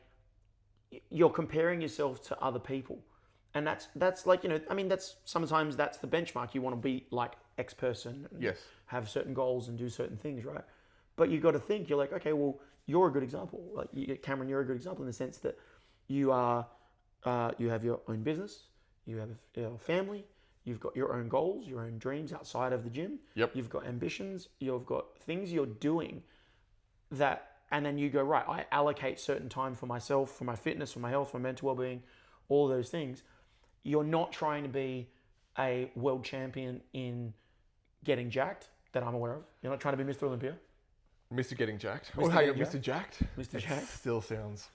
you're comparing yourself to other people. And that's like, I mean, sometimes that's the benchmark. You want to be like X person and Yes. have certain goals and do certain things, right? But you got to think, you're like, okay, well, you're a good example. Like Cameron, you're a good example in the sense that you are, you have your own business, you have a family, you've got your own goals, your own dreams outside of the gym. Yep. You've got ambitions, you've got things you're doing that, and then you go, right, I allocate certain time for myself, for my fitness, for my health, for my mental well-being, all those things. You're not trying to be a world champion in getting jacked that I'm aware of. You're not trying to be Mr. Olympia. Mr. Getting Jacked. Mr. Oh, hang on, Getting Mr. Jacked. Mr. It Jacked. still sounds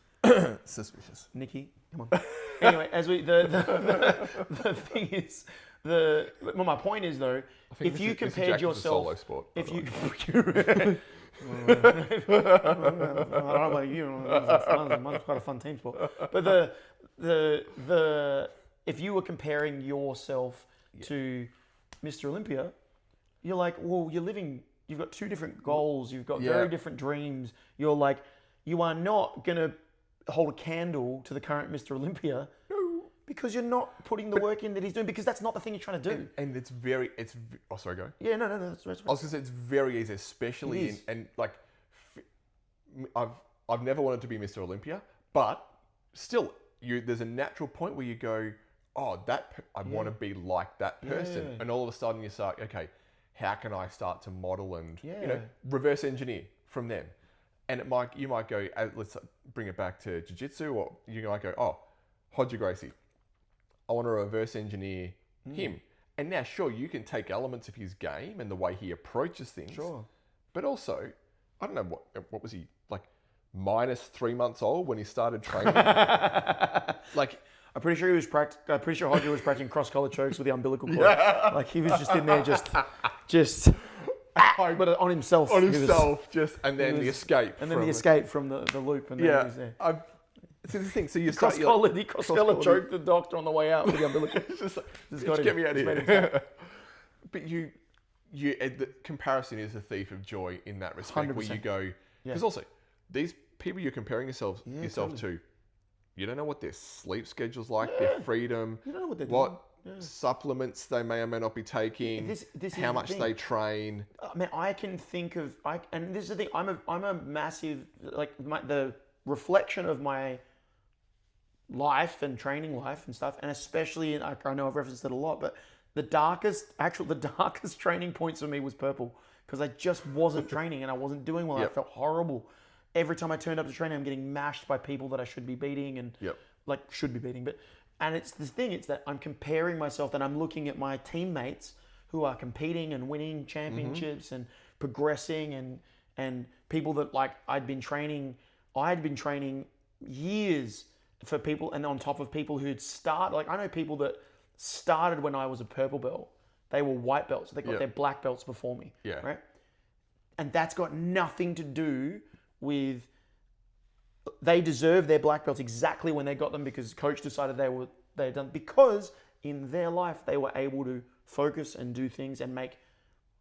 suspicious. Nikki, come on. Anyway, as we the thing is, my point is though, if you compared Jacked is a yourself, solo sport. if by the you, way. I don't know about you, mine's quite a fun team sport. But the if you were comparing yourself to Mr. Olympia, you're like, well, you've got two different goals, you've got very different dreams. You're like, you are not gonna hold a candle to the current Mr. Olympia. Because you're not putting the work in that he's doing, because that's not the thing you're trying to do. And oh, sorry, go. Yeah, no, that's I was going to say it's very easy, especially It is. and like, I've never wanted to be Mr. Olympia, but still, there's a natural point where you go, oh, I want to be like that person, Yeah. and all of a sudden you start, okay, how can I start to model and Yeah. reverse engineer from them, and you might go, let's bring it back to jiu-jitsu, or you might go, oh, Hodger Gracie, I want to reverse engineer him. And now, sure, you can take elements of his game and the way he approaches things. Sure. But also, I don't know, what was he, like, minus 3 months old when he started training? Like, I'm pretty sure Hodger was practicing cross collar chokes with the umbilical cord. Like he was just in there, just, but on himself. on He was- himself, and then the escape. and then the escape from the loop, and then he was there. See the thing. So you Cross start. collar, choked the doctor on the way out with the umbilical. It's just like, Just got get him. me out of Just made here. But the comparison is a thief of joy in that respect, where you 100%. go, because also these people you're comparing yourself to, you don't know what their sleep schedule's like, their freedom, You don't know what they're what doing. supplements they may or may not be taking, This is how the much thing. they train. I mean, I can think of, and this is the thing. I'm a massive, like the reflection of my life and training life and stuff, and especially I know I've referenced it a lot, but the darkest training points for me was purple, because I just wasn't training and I wasn't doing well. I felt horrible. Every time I turned up to training, I'm getting mashed by people that I should be beating and and it's this thing, it's that I'm comparing myself and I'm looking at my teammates who are competing and winning championships and progressing and people that like I had been training years for people, and on top of people who'd started, like I know people that started when I was a purple belt. They were white belts. They got their black belts before me. Yeah. Right. And that's got nothing to do with, they deserve their black belts exactly when they got them, because coach decided they had done, because in their life they were able to focus and do things and make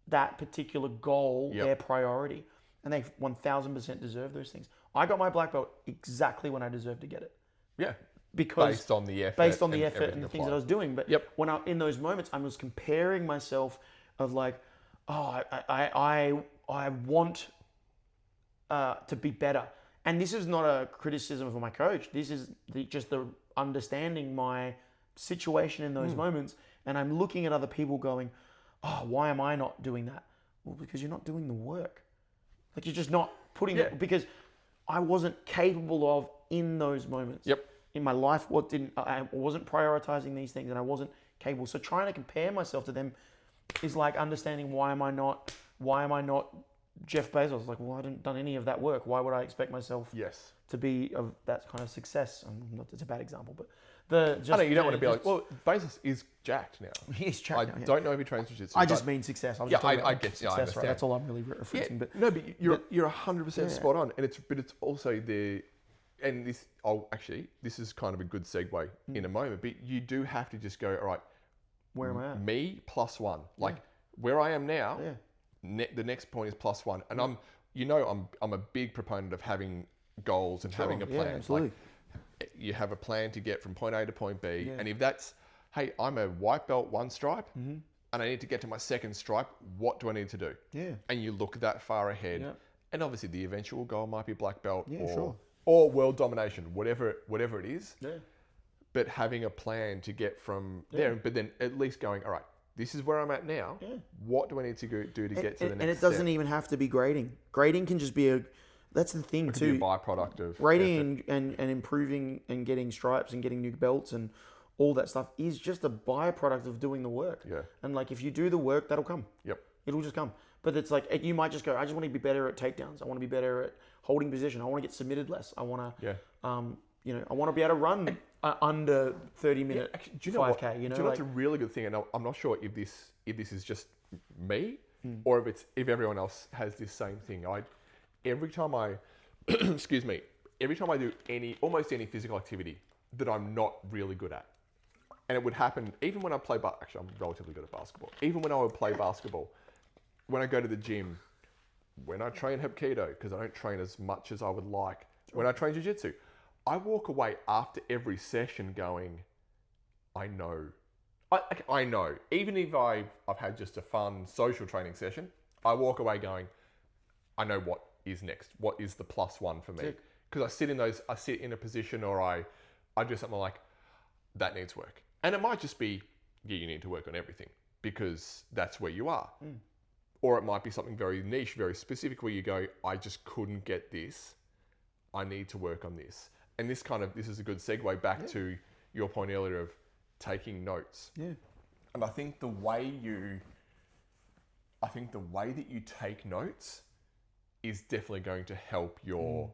that particular goal their priority. And they 1000% deserve those things. I got my black belt exactly when I deserved to get it. Yeah. Because Based on the effort. And the things that I was doing. But when in those moments, I was comparing myself of like, oh, I want to be better. And this is not a criticism of my coach. This is just the understanding my situation in those moments. And I'm looking at other people going, oh, why am I not doing that? Well, because you're not doing the work. Like you're just not putting it, because I wasn't capable of in those moments. In my life, I wasn't prioritizing these things, and I wasn't capable. So trying to compare myself to them is like understanding why am I not Jeff Bezos? Like, well, I haven't done any of that work. Why would I expect myself to be of that kind of success? It's a bad example, but I know you don't want to be like, well, Bezos is jacked now. He's jacked now. Don't know if he trains jiu-jitsu. I just mean success. I'm just I get success, I understand. right? That's all I'm really referencing. But no, but you're 100% spot on, and it's also and this is kind of a good segue in a moment, but you do have to just go, all right, where am I at? Me plus one, like where I am now. The next point is plus one, and I'm a big proponent of having goals and having a plan. Absolutely. Like, you have a plan to get from point A to point B, and if that's, hey, I'm a white belt one stripe, and I need to get to my second stripe, what do I need to do? And you look that far ahead, and obviously the eventual goal might be black belt or world domination, whatever it is. But having a plan to get from there, but then at least going, all right, this is where I'm at now. What do I need to do to get to the next step? And it doesn't even have to be grading. Grading can just be that's the thing too. Be a byproduct of grading and improving and getting stripes and getting new belts and all that stuff is just a byproduct of doing the work. And like if you do the work, that'll come. It'll just come. But it's like you might just go, I just want to be better at takedowns. I want to be better at holding position. I want to get submitted less. I want to I want to be able to run under 30-minute 5K. You know, what's a really good thing, and I'm not sure if this is just me or if everyone else has this same thing. Every time I do almost any physical activity that I'm not really good at, and it would happen even when I play. Actually, I'm relatively good at basketball. Even when I would play basketball, when I go to the gym, when I train Hapkido, because I don't train as much as I would like. When I train jiu-jitsu, I walk away after every session going, I know. I know. Even if I've had just a fun social training session, I walk away going, I know what is next. What is the plus one for me? Because I sit in a position or I do something like, that needs work. And it might just be, you need to work on everything because that's where you are. Or it might be something very niche, very specific where you go, I just couldn't get this. I need to work on this. And this is a good segue back to your point earlier of taking notes. And I think the way that you take notes is definitely going to help your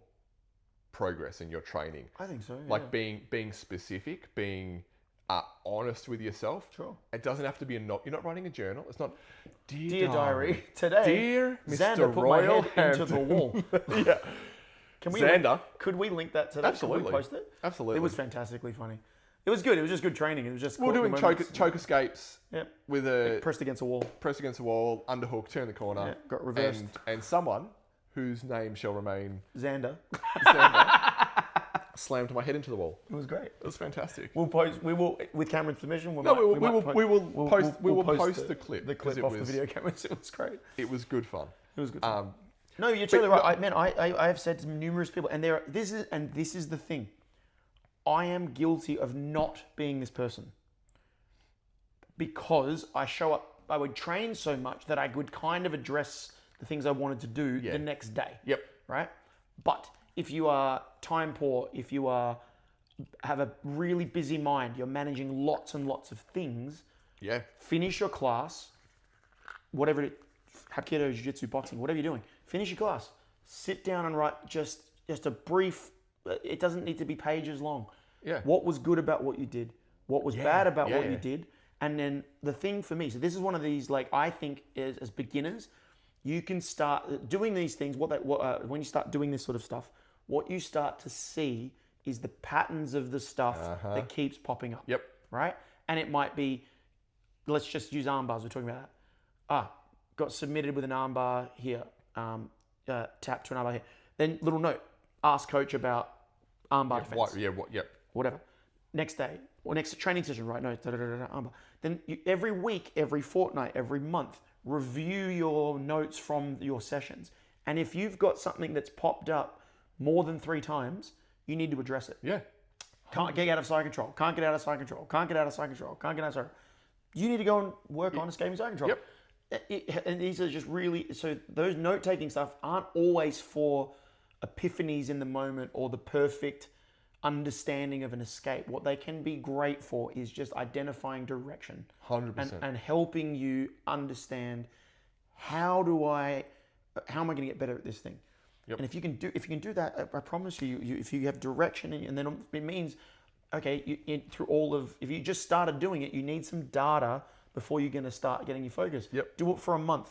progress and your training. I think so. Like being specific, being honest with yourself. Sure. It doesn't have to be you're not writing a journal. It's not, Dear diary, today, dear Xander Mr. put Royal my head into the wall. Yeah. Can we Xander. Could we link that to that? Absolutely. Could we post it? Absolutely. It was fantastically funny. It was good. It was just good training. It was just We were doing choke escapes Yep. with a Pressed against a wall. press against the wall, underhook, turn the corner. Yeah, got reversed. And someone whose name shall remain Xander. slammed my head into the wall. It was great. It was fantastic. We'll post. We will, with Cameron's permission. We will post the clip. The clip 'cause off the video cameras. It was great. It was good fun. It was good. No, you're totally but- right. I have said to numerous people, and this is the thing. I am guilty of not being this person because I show up. I would train so much that I would kind of address the things I wanted to do the next day. Yep. Right. But if you are time poor, if you have a really busy mind, you're managing lots and lots of things. Yeah. Finish your class, whatever it, Hapkido, Jiu-Jitsu, boxing, whatever you're doing. Finish your class. Sit down and write just a brief. It doesn't need to be pages long. Yeah. What was good about what you did? What was bad about what yeah. you did? And then the thing for me, so this is one of these, like, I think as beginners, you can start doing these things. When you start doing this sort of stuff, what you start to see is the patterns of the stuff that keeps popping up. Yep. Right? And it might be, let's just use arm bars. We're talking about that. Got submitted with an arm bar here. Tap to an arm bar here. Then little note, ask coach about arm bar defense. Whatever. Next day, or next training session, right? No, arm bar. Then every week, every fortnight, every month, review your notes from your sessions. And if you've got something that's popped up more than 3 times, you need to address it. Yeah. Can't get out of side control. Can't get out of side control. Can't get out of side control. Can't get out of side control. You need to go and work on escaping side control. Yep. And these are just really, so those note-taking stuff aren't always for epiphanies in the moment or the perfect understanding of an escape. What they can be great for is just identifying direction. 100%. And helping you understand how am I going to get better at this thing? Yep. And if you can do that, I promise you, if you have direction, and then it means, okay, if you just started doing it, you need some data before you're going to start getting your focus. Yep. Do it for a month,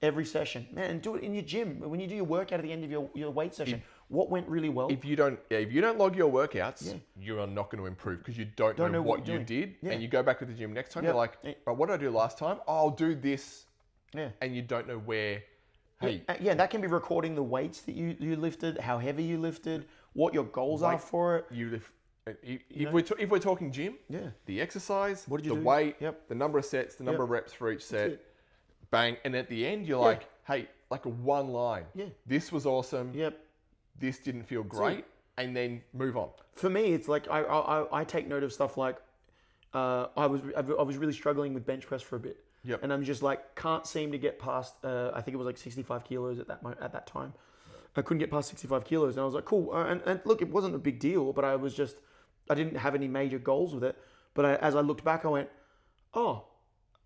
every session, man, and do it in your gym. When you do your workout at the end of your weight session, what went really well? If you don't log your workouts, you are not going to improve because you don't know what you did. Yeah. And you go back to the gym next time, you're like, oh, what did I do last time? Oh, I'll do this. Yeah. And you don't know where. Hey, that can be recording the weights that you lifted, how heavy you lifted, what your goals are for it. you lift. If we're talking gym, the exercise, What did you the do? weight, Yep. the number of sets, the number of reps for each set, it. bang, and at the end you're like, hey, like a one line. Yeah. This was awesome. Yep. This didn't feel great, and then move on. For me, it's like I take note of stuff like I was really struggling with bench press for a bit. Yep. And I'm just like, can't seem to get past, I think it was like 65 kilos at that time. I couldn't get past 65 kilos. And I was like, cool. And look, it wasn't a big deal, but I didn't have any major goals with it. But as I looked back, I went, oh,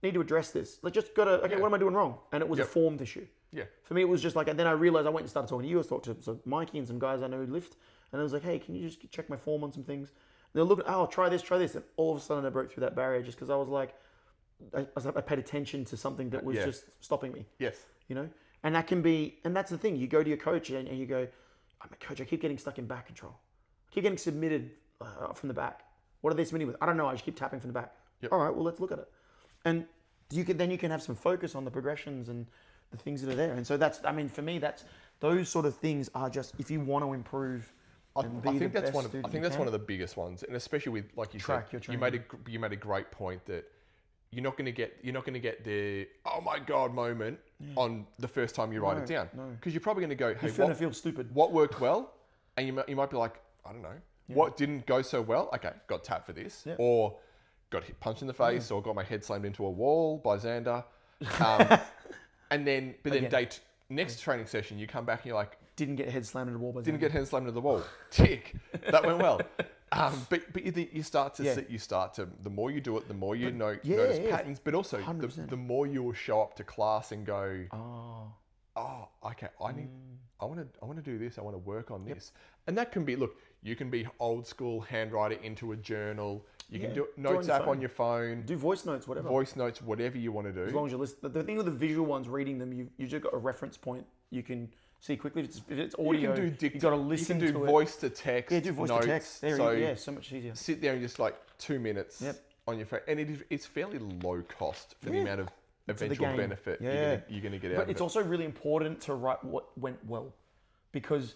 need to address this. Like, just what am I doing wrong? And it was a formed issue. Yeah. For me, it was just like, and then I realized I went and started talking to you. I talked to Mikey and some guys I know who lift. And I was like, hey, can you just check my form on some things? And they're looking, oh, try this. And all of a sudden I broke through that barrier just because I was like, I paid attention to something that was just stopping me. Yes. You know? And that can be, and that's the thing. You go to your coach and you go, oh, my coach, I keep getting stuck in back control. I keep getting submitted from the back. What are they submitting with? I don't know. I just keep tapping from the back. Yep. All right, well, let's look at it. And you can have some focus on the progressions and the things that are there. And so for me, those sort of things are just, if you want to improve. I think that's one of the biggest ones, and especially with, like you said, you made a great point that you're not going to get the oh my god moment on the first time you write it down, because you're probably going to go, hey, you're going to feel stupid. What worked well, and you might be like, I don't know, what didn't go so well. Okay, got tapped for this, or got punched in the face, or got my head slammed into a wall by Xander, and then next training session you come back and you're like, didn't get head slammed into the wall. Didn't get head slammed into the wall. Tick. That went well. But you start to Yeah. the more you do it, the more you notice yeah. patterns, but also 100%. the more you will show up to class and go, Oh, oh, okay, I want to do this. I want to work on this. And that can be, look, you can be old school, handwrite it into a journal. You can do do it notes on your app on phone. your phone, do voice notes, whatever. voice notes, whatever you want to As do. long as you listen. The thing with the visual ones, reading them, you just got a reference point. You can see quickly. If it's audio, you got to listen You can do to voice to text. it. Yeah, do voice notes. to text. There, So yeah, so much easier. sit there and just like 2 minutes Yep. on your phone, and it's fairly low cost for the Yeah. amount of the eventual game. benefit Yeah. you're gonna get out But of it's it. also really important to write what went well, because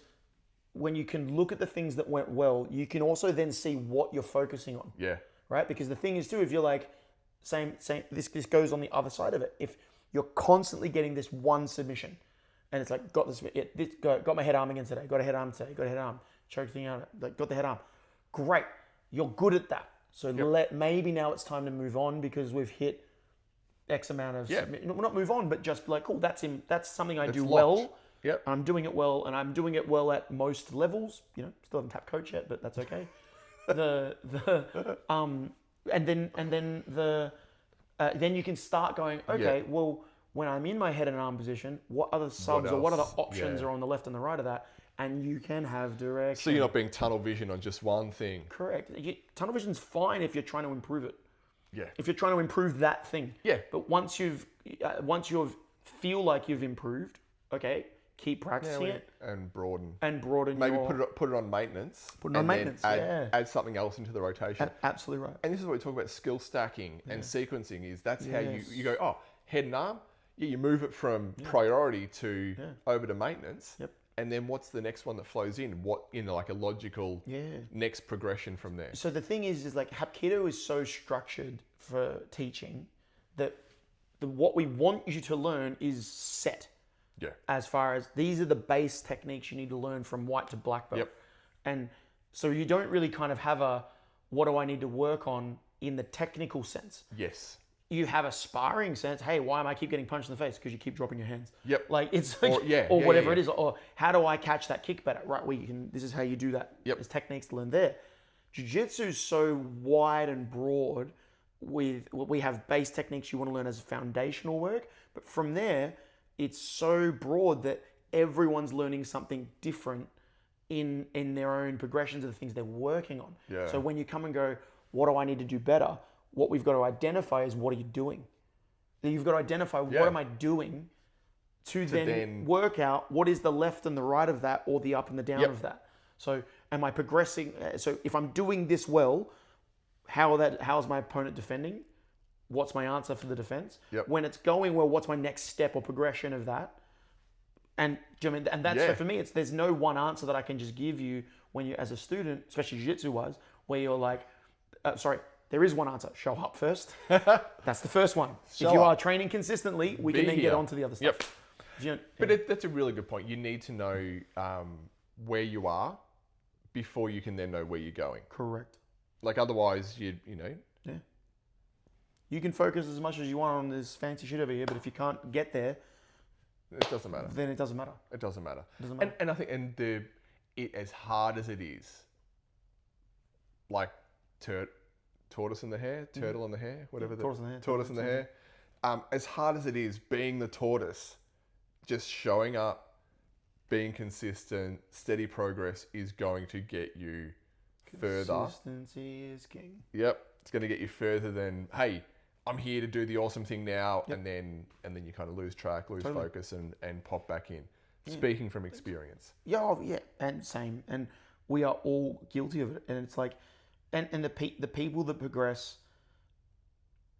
when you can look at the things that went well, you can also then see what you're focusing on, Yeah, right? Because the thing is too, if you're like, same, this goes on the other side of it. If you're constantly getting this one submission, and it's like, got my head arm again today, got a head arm today, got a head arm, choked thing out, like got the head arm, great, you're good at that. So maybe now it's time to move on because we've hit X amount of not move on, but just like, cool, that's something I do locked. well. Yep. I'm doing it well, and I'm doing it well at most levels. You know, still haven't tapped coach yet, but that's okay. Then you can start going, okay, well, when I'm in my head and arm position, what other subs or what other else? options Yeah. are on the left and the right of that? And you can have direction. so you're not being tunnel vision on just one thing. Correct. Tunnel vision's fine if you're trying to improve it. Yeah, If you're trying to improve that thing. Yeah. But once you feel like you've improved, okay, keep practicing it and broaden. and broaden Maybe your... put it on maintenance. Put it on and then maintenance, Add something else into the rotation. Absolutely right. And this is what we talk about skill stacking and sequencing is that's how Yes. you go, oh, head and arm, you move it from priority to over to maintenance. Yep. And then what's the next one that flows in? What in like a logical next progression from there? So the thing is like Hapkido is so structured for teaching that what we want you to learn is set. Yeah. As far as these are the base techniques you need to learn from white to black belt. Yep. And so you don't really kind of have a what do I need to work on in the technical sense. Yes. You have a sparring sense. Hey, why am I keep getting punched in the face? Because you keep dropping your hands. Yep. Like it's like, or whatever it is. Or how do I catch that kick better? Right. This is how you do that. Yep. There's techniques to learn there. Jiu-jitsu is so wide and broad. We have base techniques you want to learn as foundational work, but from there, it's so broad that everyone's learning something different in their own progressions of the things they're working on. Yeah. So when you come and go, what do I need to do better? What we've got to identify is what are you doing? You've got to identify what am I doing to then work out what is the left and the right of that or the up and the down of that. So am I progressing? So if I'm doing this well, how's my opponent defending? What's my answer for the defense? Yep. When it's going well, what's my next step or progression of that? And do you know what I mean? And that's so for me, there's no one answer that I can just give you when you, as a student, especially jiu-jitsu wise, where you're like, there is one answer. Show up first. That's the first one. If you are training consistently, we can then get on to the other stuff. Yep. But that's a really good point. You need to know where you are before you can then know where you're going. Correct. Like otherwise, you know. Yeah. You can focus as much as you want on this fancy shit over here, but if you can't get there, it doesn't matter. Then it doesn't matter. It doesn't matter. It doesn't matter. And I think, it as hard as it is, like tortoise in the hair, turtle in the hair, whatever tortoise in the hair. tortoise in the hair. As hard as it is being the tortoise, just showing up, being consistent, steady progress is going to get you further. Consistency is king. Yep, it's going to get you further than, hey, I'm here to do the awesome thing now, and then you kind of lose track, lose focus, and pop back in. Speaking from experience. Yeah, and same, and we are all guilty of it, and it's like, and the people that progress,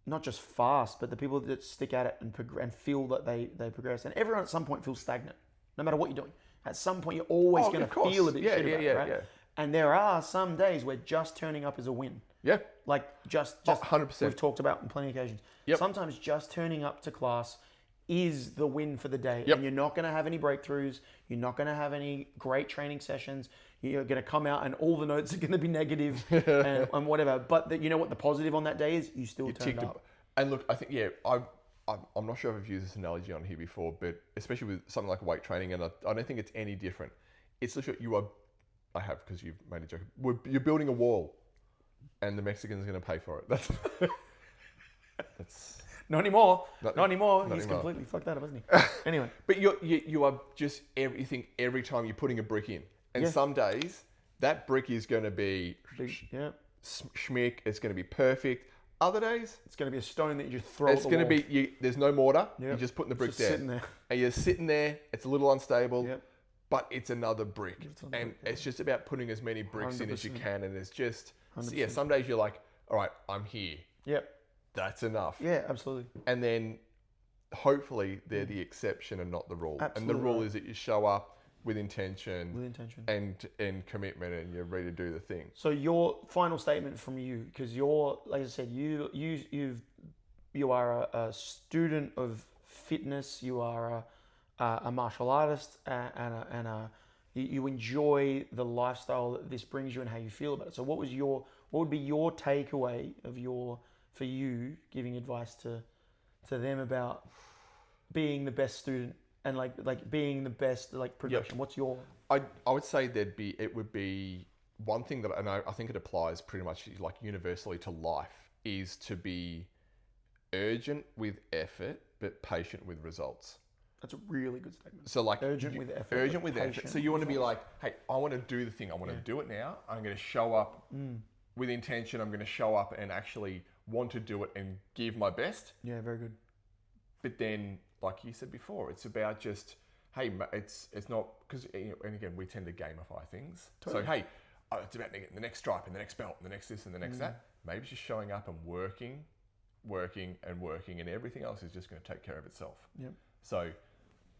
not just fast, but the people that stick at it and feel that they progress, and everyone at some point feels stagnant, no matter what you're doing. At some point, you're always going to feel a bit shit about it, right? Yeah. And there are some days where just turning up is a win. Yeah. Like just 100%. We've talked about on plenty of occasions. Yep. Sometimes just turning up to class is the win for the day. Yep. And you're not going to have any breakthroughs. You're not going to have any great training sessions. You're going to come out and all the notes are going to be negative and whatever. But you know what the positive on that day is? You still turned up. And look, I think, I'm not sure if I've used this analogy on here before, but especially with something like weight training, and I don't think it's any different. It's literally I have because you've made a joke. You're building a wall, and the Mexican's going to pay for it. That's Not anymore. Not- Not anymore. not He's anymore. completely fucked that up, isn't he? Anyway. But you are just everything every time you're putting a brick in. And Yeah. some days that brick is going to be Yeah. schmick. It's going to be perfect. Other days It's going to be a stone that you just throw it's at the going to wall. be there's no mortar. Yep. You're just putting the brick Just there, sitting there. and you're sitting there. It's a little unstable, Yep. but it's another brick. another And brick, yeah. it's just about putting as many bricks in as you 100%. can. And it's just 100%. some days you're like, all right, I'm here. Yep. That's enough. Yeah, absolutely. And then hopefully they're the exception and not the rule. And Absolutely the rule right. is that you show up with intention, With intention. and commitment, and you're ready to do the thing. So your final statement from you, because you're, like I said, you are a student of fitness. You are a martial artist, you enjoy the lifestyle that this brings you and how you feel about it. So what would be your takeaway for you giving advice to them about being the best student and like being the best progression? What's your I would say it would be one thing that I think it applies pretty much like universally to life is to be urgent with effort but patient with results. That's a really good statement. So like Urgent with effort, Urgent but with effort. patient So you want to with be like, hey, I want to do the thing. I want to do it now. I'm going to show up with intention. I'm going to show up and actually want to do it and give my best. Yeah, very good. But then, like you said before, it's about just, hey, it's not, because, and again, we tend to gamify things. Totally. So, hey, it's about getting the next stripe and the next belt and the next this and the next that. Maybe it's just showing up and working, and everything else is just going to take care of itself. Yep. So,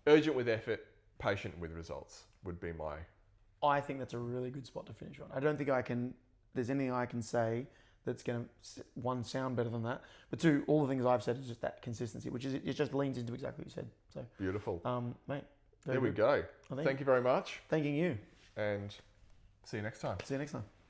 urgent with effort, patient with results would be my... I think that's a really good spot to finish on. I don't think there's anything I can say that's going to, one, sound better than that, but two, all the things I've said is just that consistency, which is, it just leans into exactly what you said. So, Beautiful. mate, There we good. go. I think- Thank you very much, Thanking you. and see you next time. See you next time.